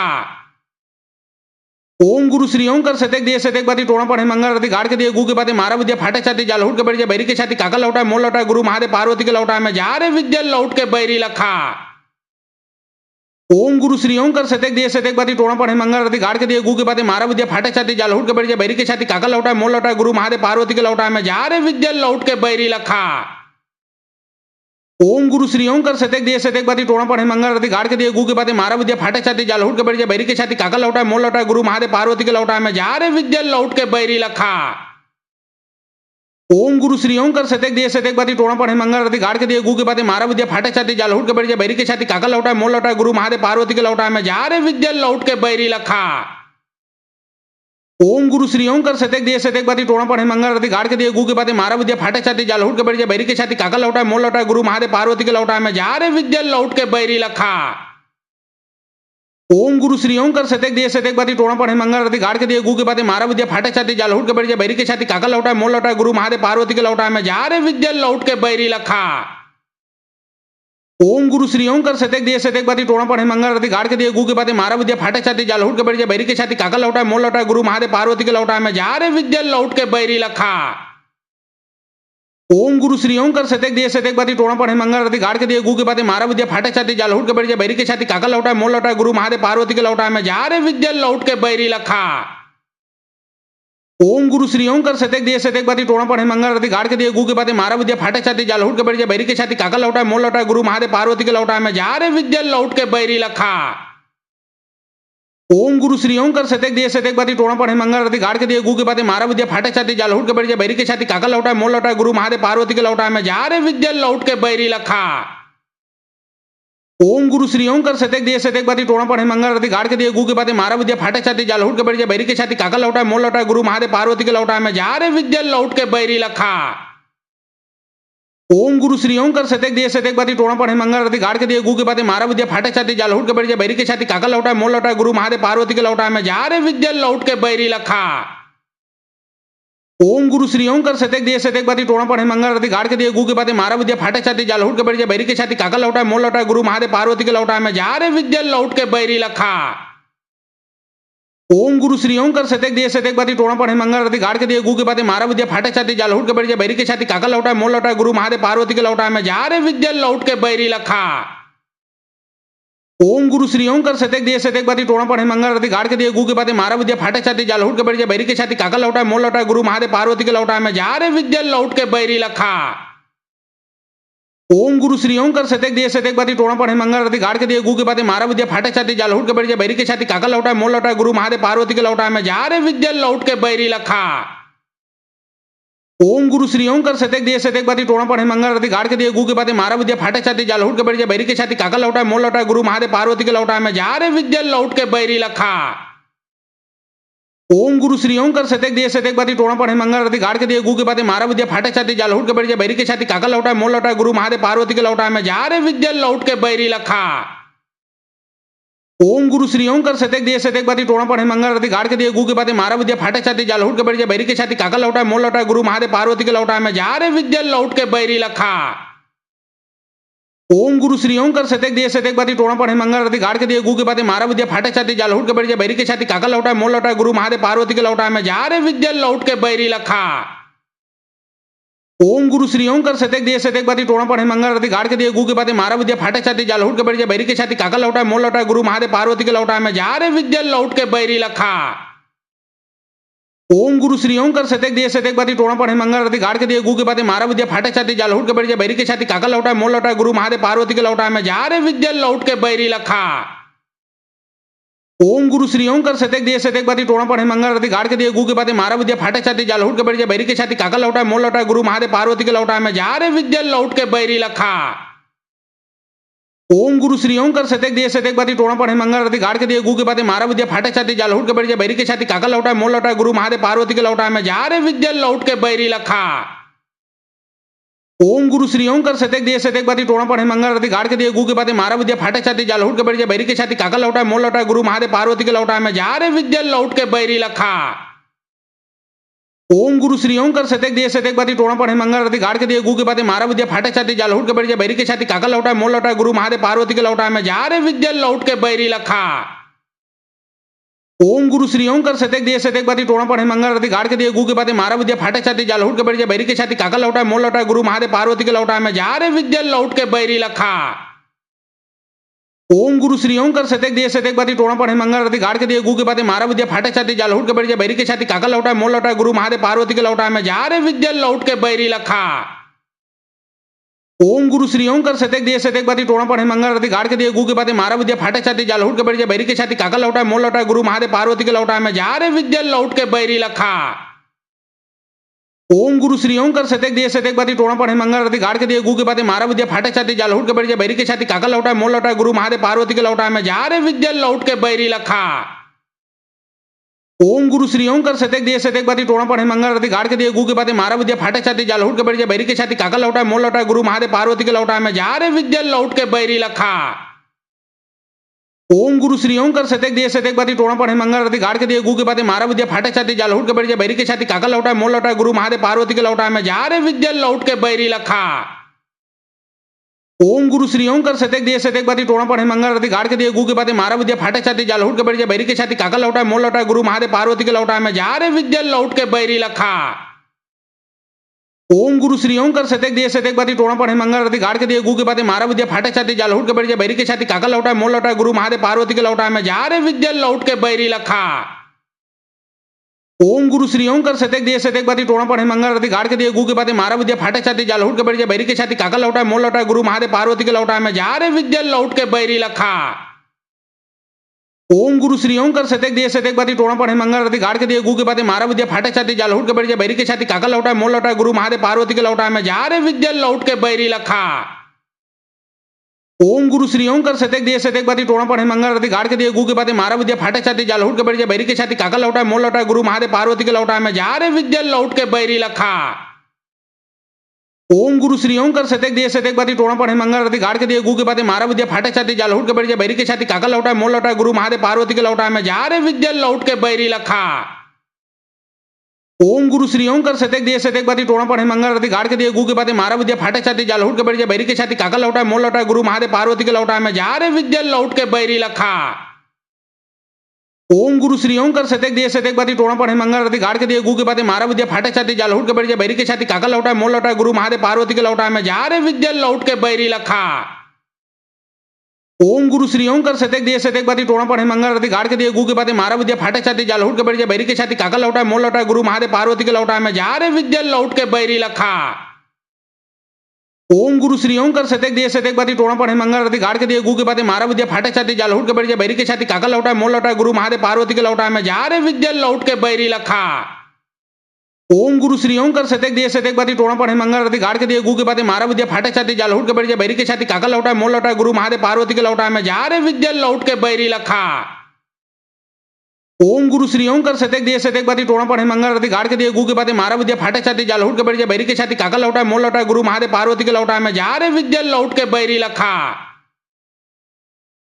ओम गुरु श्री ओम कर सतेक दिए सतेक बाती टोणा पढ़े मंगल रति गाड़ के दिए गु के बाते मारा विद्या फाटे छाती जाल हुट के बैठ जा बैरी के छाती काका लौटा मोल लौटा गुरु महादेव पार्वती के लौटा में जा रे विद्या लौट के बैरी लखा। ओम गुरु श्री ओम कर सतेक दिए सतेक बाती टोणा पढ़े मंगल रति गाड़ के दिए गु के बाते मारा विद्या फाटे छाती जाल हुट के बैठ जा बैरी के छाती काका लौटा मोल लौटा गुरु महादेव पार्वती के लौटा में जा रे विद्या लौट के बैरी लखा। ओम गुरु श्री ओम कर सतेक दिए सतेक बाती टोणा पढ़े मंगल रति गाड़ के दिए गु के बाते मारा विद्या फाटे छाती जाल हुट के बैठ जा बैरी के छाती काका लौटा मोल लौटा गुरु महादेव पार्वती के लौटा में जा रे विद्या लौट के बैरी लखा। ओम गुरु श्री ओम कर सतेक दिए सतेक बाती टोणा पढ़े मंगल रति गाड़ के दिए गु के बाते मारा विद्या फाटे छाती जाल हुट के बैठ जा बैरी के छाती काका लौटा मोल लौटा गुरु महादेव पार्वती के लौटा में जा रे विद्या लौट के बैरी लखा। ओम गुरु श्री ओम कर सतेक दिए सतेक बाती टोणा पढ़े मंगल रति गाड़ के दिए गु के बाते मारा विद्या फाटे छाती जाल हुट के बैठ जा बैरी के छाती काका लौटा मोल लौटा गुरु महादेव पार्वती के लौटा में जा रे विद्या लौट के बैरी लखा। ओम गुरु श्री ओम कर सतेक दिए सतेक बाती टोणा पढ़े मंगल रति गाड़ के दिए गु के बाती मारा विद्या फाटे छाती जाल हुट के बैठ बैरी के छाती काका लौटा मोल लौटा गुरु महादेव पार्वती के लौटा में जा रे विद्या लौट के बैरी लखा। ओम गुरु श्री ओम कर सतेक दिए सतेक बाती टोणा पढ़े मंगल रति गाड़ के दिए गु के बाती मारा विद्या फाटे छाती जाल हुट के बैठ बैरी के छाती काका लौटा मोल लौटा गुरु महादेव पार्वती के लौटा में जा रे विद्या लौट के बैरी लखा। ओम गुरु श्री ओम कर सतेक दिए सतेक बाती टोणा पढ़े मंगल रति गाड़ के दिए गु के बाती मारा विद्या फाटे छाती जाल हुट के बैठ बैरी के छाती काका लौटा मोल लौटा गुरु महादेव पार्वती के लौटा में जा रे विद्या लौट के बैरी लखा। ओम गुरु श्री ओम कर सतेक दिए सतेक बाती टोणा पढ़े मंगल रति गाड़ के दिए गु के बाती मारा विद्या फाटे छाती जाल हुट के बैठ बैरी के छाती काका लौटा मोल लौटा गुरु महादेव पार्वती के लौटा में जा रे विद्या लौट के बैरी लखा। ओम गुरु श्री ओम कर सतेक दिए सतेक बाती टोणा पढ़े मंगल रति गाड़ के दिए गु के बाती मारा विद्या फाटे छाती जाल हुट के बैठ बैरी के छाती काका लौटा मोल लौटा गुरु महादेव पार्वती के लौटा में जा रे विद्या लौट के बैरी लखा। ओम गुरु श्री ओम कर सतेक दिए सतेक बाती टोणा पढ़े मंगल रति गाड़ के दिए गु के बाती मारा विद्या फाटे छाती जाल हुट के बैठ बैरी के छाती काका लौटा मोल लौटा गुरु महादेव पार्वती के लौटा में जा रे विद्या लौट के बैरी लखा। ओम गुरु श्री ओम कर सतेक दिए सतेक बाती टोणा पढ़े मंगल रति गाड़ के दिए गु के बाती मारा विद्या फाटे छाती जाल हुट के बैठ बैरी के छाती काका लौटा मोल लौटा गुरु महादेव पार्वती के लौटा में जा रे विद्या लौट के बैरी लखा। ओम गुरु श्री ओम कर सतेक दिए सतेक बाती टोणा पढ़े मंगल रति गाड़ के दिए गु के बाती मारा विद्या फाटे छाती जाल हुट के बैठ बैरी के छाती काका लौटा मोल लौटा गुरु महादेव पार्वती के लौटा में जा रे विद्या लौट के बैरी लखा। ओम गुरु श्री ओम कर सतेक दिए सतेक बाती टोणा पढ़े मंगल रति गाड़ के दिए गु के बाती मारा विद्या फाटे छाती जाल हुट के बैठ बैरी के छाती काका लौटा मोल लौटा गुरु महादेव पार्वती के लौटा में जा रे विद्या लौट के बैरी लखा। ओम गुरु श्री ओम कर सतेक दिए सतेक बाती टोणा पढ़े मंगल रति गाड़ के दिए गु के बाती मारा विद्या फाटे छाती जाल हुट के बैठ बैरी के छाती काका लौटा मोल लौटा गुरु महादेव पार्वती के लौटा में जा रे विद्या लौट के बैरी लखा। ओम गुरु श्री ओम कर सतेक दिए सतेक बाती टोणा पढ़े मंगल रति गाड़ के दिए गु के बाती मारा विद्या फाटे छाती जाल हुट के बैठ बैरी के छाती काका लौटा मोल लौटा गुरु महादेव पार्वती के लौटा में जा रे विद्या लौट के बैरी लखा। ओम गुरु श्री ओम कर सतेक दिए सतेक बाती टोणा पढ़े मंगल रति गाड़ के दिए गु के बाती मारा विद्या फाटे छाती जाल हुट के बैठ बैरी के छाती काका लौटा मोल लौटा गुरु महादेव पार्वती के लौटा में जा रे विद्या लौट के बैरी लखा। ओम गुरु श्री ओम कर सतेक दिए सतेक बाती टोणा पढ़े मंगल रति गाड़ के दिए गु के बाती मारा विद्या फाटे छाती जाल हुट के बैठ बैरी के छाती काका लौटा मोल लौटा गुरु महादेव पार्वती के लौटा में जा रे विद्या लौट के बैरी लखा। ओम गुरु श्री ओम कर सतेक दिए सतेक बाती टोणा पढ़े मंगल रति गाड़ के दिए गु के बाती मारा विद्या फाटे छाती जाल हुट के बैठ बैरी के छाती काका लौटा मोल लौटा गुरु महादेव पार्वती के लौटा में जा रे विद्या लौट के बैरी लखा। ओम गुरु श्री ओम कर सतेक दिए सतेक बाती टोणा पढ़े मंगल रति गाड़ के दिए गु के बाती मारा विद्या फाटे छाती जाल हुट के बैठ बैरी के छाती काका लौटा मोल लौटा गुरु महादेव पार्वती के लौटा में जा रे विद्या लौट के बैरी लखा। ओम गुरु श्री ओम कर सतेक दिए सतेक बाती टोणा पढ़े मंगल रति गाड़ के दिए गु के बाती मारा विद्या फाटे छाती जाल हुट के बैठ बैरी के छाती काका लौटा मोल लौटा गुरु महादेव पार्वती के लौटा में जा रे विद्या लौट के बैरी लखा। ओम गुरु श्री ओम कर सतेक दिए सतेक बाती टोणा पढ़े मंगल रति गाड़ के दिए गु के बाती मारा विद्या फाटे छाती जाल हुट के बैठ बैरी के छाती काका लौटा मोल लौटा गुरु महादेव पार्वती के लौटा में जा रे विद्या लौट के बैरी लखा। ओम गुरु श्री ओम कर सतेक दिए सतेक बाती टोणा पढ़े मंगल रति गाड़ के दिए गु के बाती मारा विद्या फाटे छाती जाल हुट के बैठ बैरी के छाती काका लौटा मोल लौटा गुरु महादेव पार्वती के लौटा में जा रे विद्या लौट के बैरी लखा। ओम गुरु श्री ओम कर सतेक दिए सतेक बाती टोणा पढ़े मंगल रति गाड़ के दिए गु के बाती मारा विद्या फाटे छाती जाल हुट के बैठ बैरी के छाती काका लौटा मोल लौटा गुरु महादेव पार्वती के लौटा में जा रे विद्या लौट के बैरी लखा। ओम गुरु श्री ओम कर सतेक दिए सतेक बाती टोणा पढ़े मंगल रति गाड़ के दिए गु के बाती मारा विद्या फाटे छाती जाल हुट के बैठ बैरी के छाती काका लौटा मोल लौटा गुरु महादेव पार्वती के लौटा में जा रे विद्या लौट के बैरी लखा। ओम गुरु श्री ओम कर सतेक दिए सतेक बाती टोणा पढ़े मंगल रति गाड़ के दिए गु के बाती मारा विद्या फाटे छाती जाल हुट के बैठ बैरी के छाती काका लौटा मोल लौटा गुरु महादेव पार्वती के लौटा में जा रे विद्या लौट के बैरी लखा। ओम गुरु श्री ओम कर सतेक दिए सतेक बाती टोणा पढ़े मंगल रति गाड़ के दिए गु के बाती मारा विद्या फाटे छाती जाल हुट के बैठ बैरी के छाती काका लौटा मोल लौटा गुरु महादेव पार्वती के लौटा में जा रे विद्या लौट के बैरी लखा। ओम गुरु श्री ओम कर सतेक दिए सतेक बाती टोणा पढ़े मंगल रति गाड़ के दिए गु के बाती मारा विद्या फाटे छाती जाल हुट के बैठ बैरी के छाती काका लौटा मोल लौटा गुरु महादेव पार्वती के लौटा में जा रे विद्या लौट के बैरी लखा। ओम गुरु श्री ओम कर सतेक दिए सतेक बाती टोणा पढ़े मंगल रति गाड़ के दिए गु के बाती मारा विद्या फाटे छाती जाल हुट के बैठ बैरी के छाती काका लौटा मोल लौटा गुरु महादेव पार्वती के लौटा में जा रे विद्या लौट के बैरी लखा। ओम गुरु श्री ओम कर सतेक दिए सतेक बाती टोणा पढ़े मंगल रति गाड़ के दिए गु के बाती मारा विद्या फाटे छाती जाल हुट के बैठ बैरी के छाती काका लौटा मोल लौटा गुरु महादेव पार्वती के लौटा में जा रे विद्या लौट के बैरी लखा। ओम गुरु श्री ओम कर सतेक दिए सतेक बाती टोणा पढ़े मंगल रति गाड़ के दिए गु के बाती मारा विद्या फाटे छाती जाल हुट के बैठ बैरी के छाती काका लौटा मोल लौटा गुरु महादेव पार्वती के लौटा में जा रे विद्या लौट के बैरी लखा। ओम गुरु श्री ओम कर सतेक दिए सतेक बाती टोणा पढ़े मंगल रति गाड़ के दिए गु के बाती मारा विद्या फाटे छाती जाल हुट के बैठ बैरी के छाती काका लौटा मोल लौटा गुरु महादेव पार्वती के लौटा में जा रे विद्या लौट के बैरी लखा। ओम गुरु श्री ओम कर सतेक दिए सतेक बाती टोणा पढ़े मंगल रति गाड़ के दिए गु के बाती मारा विद्या फाटे छाती जाल हुट के बैठ बैरी के छाती काका लौटा मोल लौटा गुरु महादेव पार्वती के लौटा में जा रे विद्या लौट के बैरी लखा। ओम गुरु श्री ओम कर सतेक दिए सतेक बाती टोणा पढ़े मंगल रति गाड़ के दिए गु के बाती मारा विद्या फाटे छाती जाल हुट के बैठ बैरी के छाती काका लौटा मोल लौटा गुरु महादेव पार्वती के लौटा में जा रे विद्या लौट के बैरी लखा। ओम गुरु श्री ओम कर सतेक दिए सतेक बाती टोणा पढ़े मंगल रति गाड़ के दिए गु के बाती मारा विद्या फाटे छाती जाल हुट के बैठ बैरी के छाती काका लौटा मोल लौटा गुरु महादेव पार्वती के लौटा में जा रे विद्या लौट के बैरी लखा। ओम गुरु श्री ओम कर सतेक दिए सतेक बाती टोणा पढ़े मंगल रति गाड़ के दिए गु के बाती मारा विद्या फाटे छाती जाल हुट के बैठ बैरी के छाती काका लौटा मोल लौटा गुरु महादेव पार्वती के लौटा में जा रे विद्या लौट के बैरी लखा। ओम गुरु श्री ओम कर सतेक दिए सतेक बाती टोणा पढ़े मंगल रति गाड़ के दिए गु के बाती मारा विद्या फाटे छाती जाल हुट के बैठ बैरी के छाती काका लौटा मोल लौटा गुरु महादेव पार्वती के लौटा में जा रे विद्या लौट के बैरी लखा। ओम गुरु श्री ओम कर सतेक दिए सतेक बाती टोणा पढ़े मंगल रति गाड़ के दिए गु के बाती मारा विद्या फाटे छाती जाल हुट के बैठ बैरी के छाती काका लौटा मोल लौटा गुरु महादेव पार्वती के लौटा में जा रे विद्या लौट के बैरी लखा। ओम गुरु श्री ओम कर सतेक दिए सतेक बाती टोणा पढ़े मंगल रति गाड़ के दिए गु के बाती मारा विद्या फाटे छाती जाल हुट के बैठ बैरी के छाती काका लौटा मोल लौटा गुरु महादेव पार्वती के लौटा में जा रे विद्या लौट के बैरी लखा। ओम गुरु श्री ओम कर सतेक दिए सतेक बाती टोणा पढ़े मंगल रति गाड़ के दिए गु के बाती मारा विद्या फाटे छाती जाल हुट के बैठ बैरी के छाती काका लौटा मोल लौटा गुरु महादेव पार्वती के लौटा में जा रे विद्या लौट के बैरी लखा। ओम गुरु श्री ओम कर सतेक दिए सतेक बाती टोणा पढ़े मंगल रति गाड़ के दिए गु के बाती मारा विद्या फाटे छाती जाल हुट के बैठ बैरी के छाती काका लौटा मोल लौटा गुरु महादेव पार्वती के लौटा में जा रे विद्या लौट के बैरी लखा। ओम गुरु श्री ओम कर सतेक दिए सतेक बाती टोणा पढ़े मंगल रति गाड़ के दिए गु के बाती मारा विद्या फाटे छाती जाल हुट के बैठ बैरी के छाती काका लौटा मोल लौटा गुरु महादेव पार्वती के लौटा में जा रे विद्या लौट के बैरी लखा। ओम गुरु श्री ओम कर सतेक दिए सतेक बाती टोणा पढ़े मंगल रति गाड़ के दिए गु के बाती मारा विद्या फाटे छाती जाल हुट के बैठ बैरी के छाती काका लौटा मोल लौटा गुरु महादेव पार्वती के लौटा में जा रे विद्या लौट के बैरी लखा। ओम गुरु श्री ओम कर सतेक दिए सतेक बाती टोणा पढ़े मंगल रति गाड़ के दिए गु के बाती मारा विद्या फाटे छाती जाल हुट के बैठ बैरी के छाती काका लौटा मोल लौटा गुरु महादेव पार्वती के लौटा में जा रे विद्या लौट के बैरी लखा।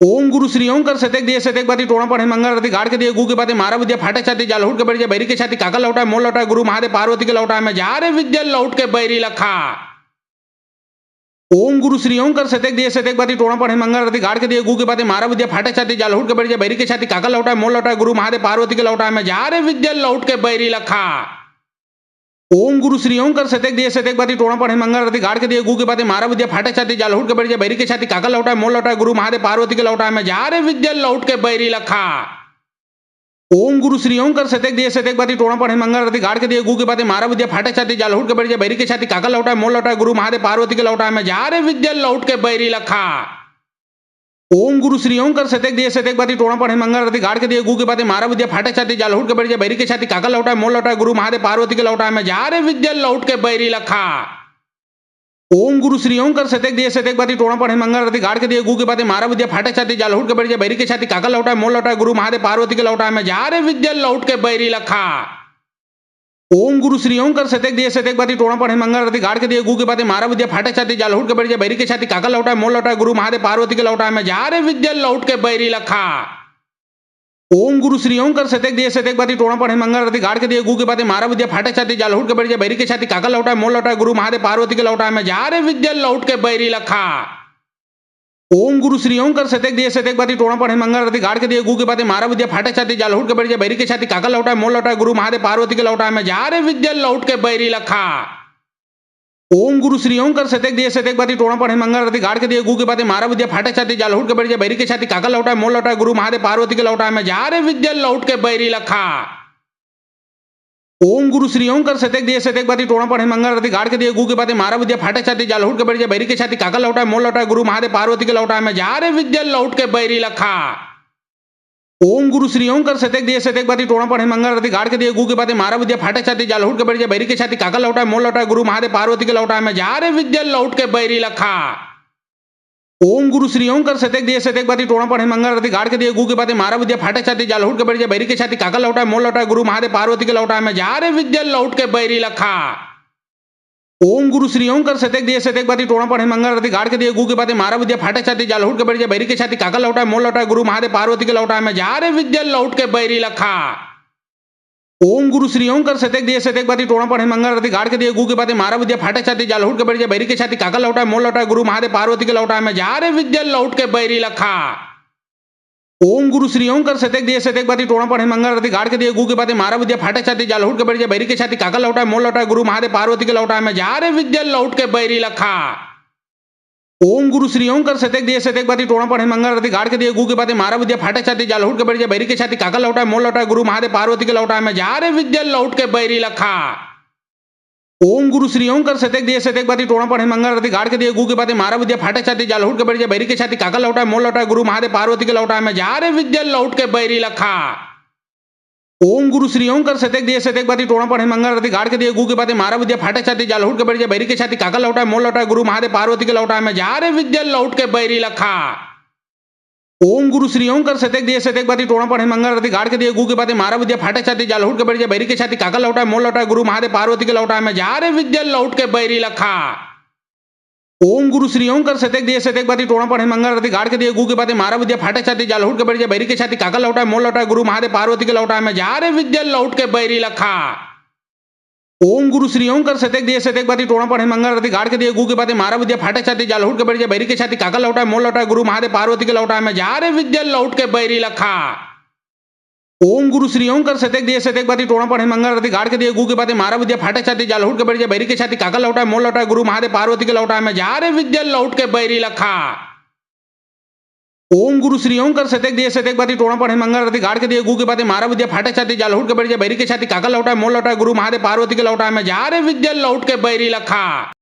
ओम गुरु श्री ओम कर सतेक दिए सतेक बाती टोणा पढ़े मंगल रति गाड़ के दिए गु के बाती मारा विद्या फाटे छाती जाल हुट के बैठ बैरी के छाती काका लौटा मोल लौटा गुरु महादेव पार्वती के लौटा में जा रे विद्या लौट के बैरी लखा। ओम गुरु श्री ओम कर सतेक दिए सतेक बाती टोणा पढ़े मंगल रति गाड़ के दिए गु के बाती मारा विद्या फाटे छाती जाल हुट के बैठ बैरी के छाती काका लौटा मोल लौटा गुरु महादेव पार्वती के लौटा में जा रे विद्या लौट के बैरी लखा। ओम गुरु श्री ओम कर सतेक दिए सतेक बाती टोणा पढ़े मंगल रति गाड़ के दिए गु के बाती मारा विद्या फाटे छाती जाल हुट के बैठ बैरी के छाती काका लौटा मोल लौटा गुरु महादेव पार्वती के लौटा में जा रे विद्या लौट के बैरी लखा। ओम गुरु श्री ओम कर सतेक दिए सतेक बाती टोणा पढ़े मंगल रति गाड़ के दिए गु के बाती मारा विद्या फाटे छाती जाल हुट के बैठ बैरी के छाती काका लौटा मोल लौटा गुरु महादेव पार्वती के लौटा में जा रे विद्या लौट के बैरी लखा। ओम गुरु श्री ओम कर सतेक दिए सतेक बाती टोणा पढ़े मंगल रति गाड़ के दिए गु के बाती मारा विद्या फाटे छाती जाल हुट के बैठ बैरी के छाती काका लौटा मोल लौटा गुरु महादेव पार्वती के लौटा में जा रे विद्या लौट के बैरी लखा। ओम गुरु श्री ओम कर सतेक दिए सतेक बाती टोणा पढ़े मंगल रति गाड़ के दिए गु के बाती मारा विद्या फाटे छाती जाल हुट के बैठ बैरी के छाती काका लौटा मोल लौटा गुरु महादेव पार्वती के लौटा में जा रे विद्या लौट के बैरी लखा। ओम गुरु श्री ओम कर सतेक दिए सतेक बाती टोणा पढ़े मंगल रति गाड़ के दिए गु के बाती मारा विद्या फाटे छाती जाल हुट के बैठ बैरी के छाती काका लौटा मोल लौटा गुरु महादेव पार्वती के लौटा में जा रे विद्या लौट के बैरी लखा। ओम गुरु श्री ओम कर सतेक दिए सतेक बाती टोणा पढ़े मंगल रति गाड़ के दिए गु के बाती मारा विद्या फाटे छाती जाल हुट के बैठ बैरी के छाती काका लौटा मोल लौटा गुरु महादेव पार्वती के लौटा में जा रे विद्या लौट के बैरी लखा। ओम गुरु श्री ओम कर सतेक दिए सतेक बाती टोणा पढ़े मंगल रति गाड़ के दिए गु के बाती मारा विद्या फाटे छाती जाल हुट के बैठ बैरी के छाती काका लौटा मोल लौटा गुरु महादेव पार्वती के लौटा में जा रे विद्या लौट के बैरी लखा। ओम गुरु श्री ओम कर सतेक दिए सतेक बाती टोणा पढ़े मंगल रति गाड़ के दिए गु के बाती मारा विद्या फाटे छाती जाल हुट के बैठ बैरी के छाती काका लौटा मोल लौटा गुरु महादेव पार्वती के लौटा में जा रे विद्या लौट के बैरी लखा। ओम गुरु श्री ओम कर सतेक दिए सतेक बाती टोणा पढ़े मंगल रति गाड़ के दिए गु के बाती मारा विद्या फाटे छाती जाल हुट के बैठ बैरी के छाती काका लौटा मोल लौटा गुरु महादेव पार्वती के लौटा में जा रे विद्या लौट के बैरी लखा। ओम गुरु श्री ओम कर सतेक दिए सतेक बाती टोणा पढ़े मंगल रति गाड़ के दिए गु के बाती मारा विद्या फाटे छाती जाल हुट के बैठ बैरी के छाती काका लौटा मोल लौटा गुरु महादेव पार्वती के लौटा में जा रे विद्या लौट के बैरी लखा। ओम गुरु श्री ओम कर सतेक दिए सतेक बाती टोणा पढ़े मंगल रति गाड़ के दिए गु के बाती मारा विद्या फाटे छाती जाल हुट के बैठ बैरी के छाती काका लौटा मोल लौटा गुरु महादेव पार्वती के लौटा में जा रे विद्या लौट के बैरी लखा। ओम गुरु श्री ओम कर सतेक दिए सतेक बाती टोणा पढ़े मंगल रति गाड़ के दिए गु के बाती मारा विद्या फाटे छाती जाल हुट के बैठ बैरी के छाती काका लौटा मोल लौटा गुरु महादेव पार्वती के लौटा में जा रे विद्या लौट के बैरी लखा। ओम गुरु श्री ओम कर सतेक दिए सतेक बाती टोणा पढ़े मंगल रति गाड़ के दिए गु के बाती मारा विद्या फाटे छाती जाल हुट के बैठ बैरी के छाती काका लौटा मोल लौटा गुरु महादेव पार्वती के लौटा में जा रे विद्या लौट के बैरी लखा। ओम गुरु श्री ओम कर सतेक दिए सतेक बाती टोणा पढ़े मंगल रति गाड़ के दिए गु के बाती मारा विद्या फाटे छाती जाल हुट के बैठ बैरी के छाती काका लौटा मोल लौटा गुरु महादेव पार्वती के लौटा में जा रे विद्या लौट के बैरी लखा। ओम गुरु श्री ओम कर सतेक दिए सतेक बाती टोणा पढ़े मंगल रति गाड़ के दिए गु के बाती मारा विद्या फाटे छाती जाल हुट के बैठ बैरी के छाती काका लौटा मोल लौटा गुरु महादेव पार्वती के लौटा में जा रे विद्या लौट के बैरी लखा। ओम गुरु श्री ओम कर सतेक दिए सतेक बाती टोणा पढ़े मंगल रति गाड़ के दिए गु के बाती मारा विद्या फाटे छाती जाल हुट के बैठ बैरी के छाती काका लौटा मोल लौटा गुरु महादेव पार्वती के लौटा में जा रे विद्या लौट के बैरी लखा। ओम गुरु श्री ओम कर सतेक दिए सतेक बाती टोणा पढ़े मंगल रति गाड़ के दिए गु के बाती मारा विद्या फाटे छाती जाल हुट के बैठ बैरी के छाती काका लौटा मोल लौटा गुरु महादेव पार्वती के लौटा में जा रे विद्या लौट के बैरी लखा। ओम गुरु श्री ओम कर सतेक दिए सतेक बाती टोणा पढ़े मंगल रति गाड़ के दिए गु के बाती मारा विद्या फाटे छाती जाल हुट के बैठ बैरी के छाती काका लौटा मोल लौटा गुरु महादेव पार्वती के लौटा में जा रे विद्या लौट के बैरी लखा। ओम गुरु श्री ओम कर सतेक दिए सतेक बाती टोणा पढ़े मंगल रति गाड़ के दिए गु के बाती मारा विद्या फाटे छाती जाल हुट के बैठ बैरी के छाती काका लौटा मोल लौटा गुरु महादेव पार्वती के लौटा में जा रे विद्या लौट के बैरी लखा। ओम गुरु श्री ओम कर सतेक दिए सतेक बाती टोणा पढ़े मंगल रति गाड़ के दिए गु के बाती मारा विद्या फाटे छाती जाल हुट के बैठ बैरी के छाती काका लौटा मोल लौटा गुरु महादेव पार्वती के लौटा में जा रे विद्या लौट के बैरी लखा। ओम गुरु श्री ओम कर सतेक दिए सतेक बाती टोणा पढ़े मंगल रति गाड़ के दिए गु के बाती मारा विद्या फाटे छाती जाल हुट के बैठ बैरी के छाती काका लौटा मोल लौटा गुरु महादेव पार्वती के लौटा में जा रे विद्या लौट के बैरी लखा। ओम गुरु श्री ओम कर सतेक दिए सतेक बाती टोणा पढ़े मंगल रति गाड़ के दिए गु के बाती मारा विद्या फाटे छाती जाल हुट के बैठ बैरी के छाती काका लौटा मोल लौटा गुरु महादेव पार्वती के लौटा में जा रे विद्या लौट के बैरी लखा।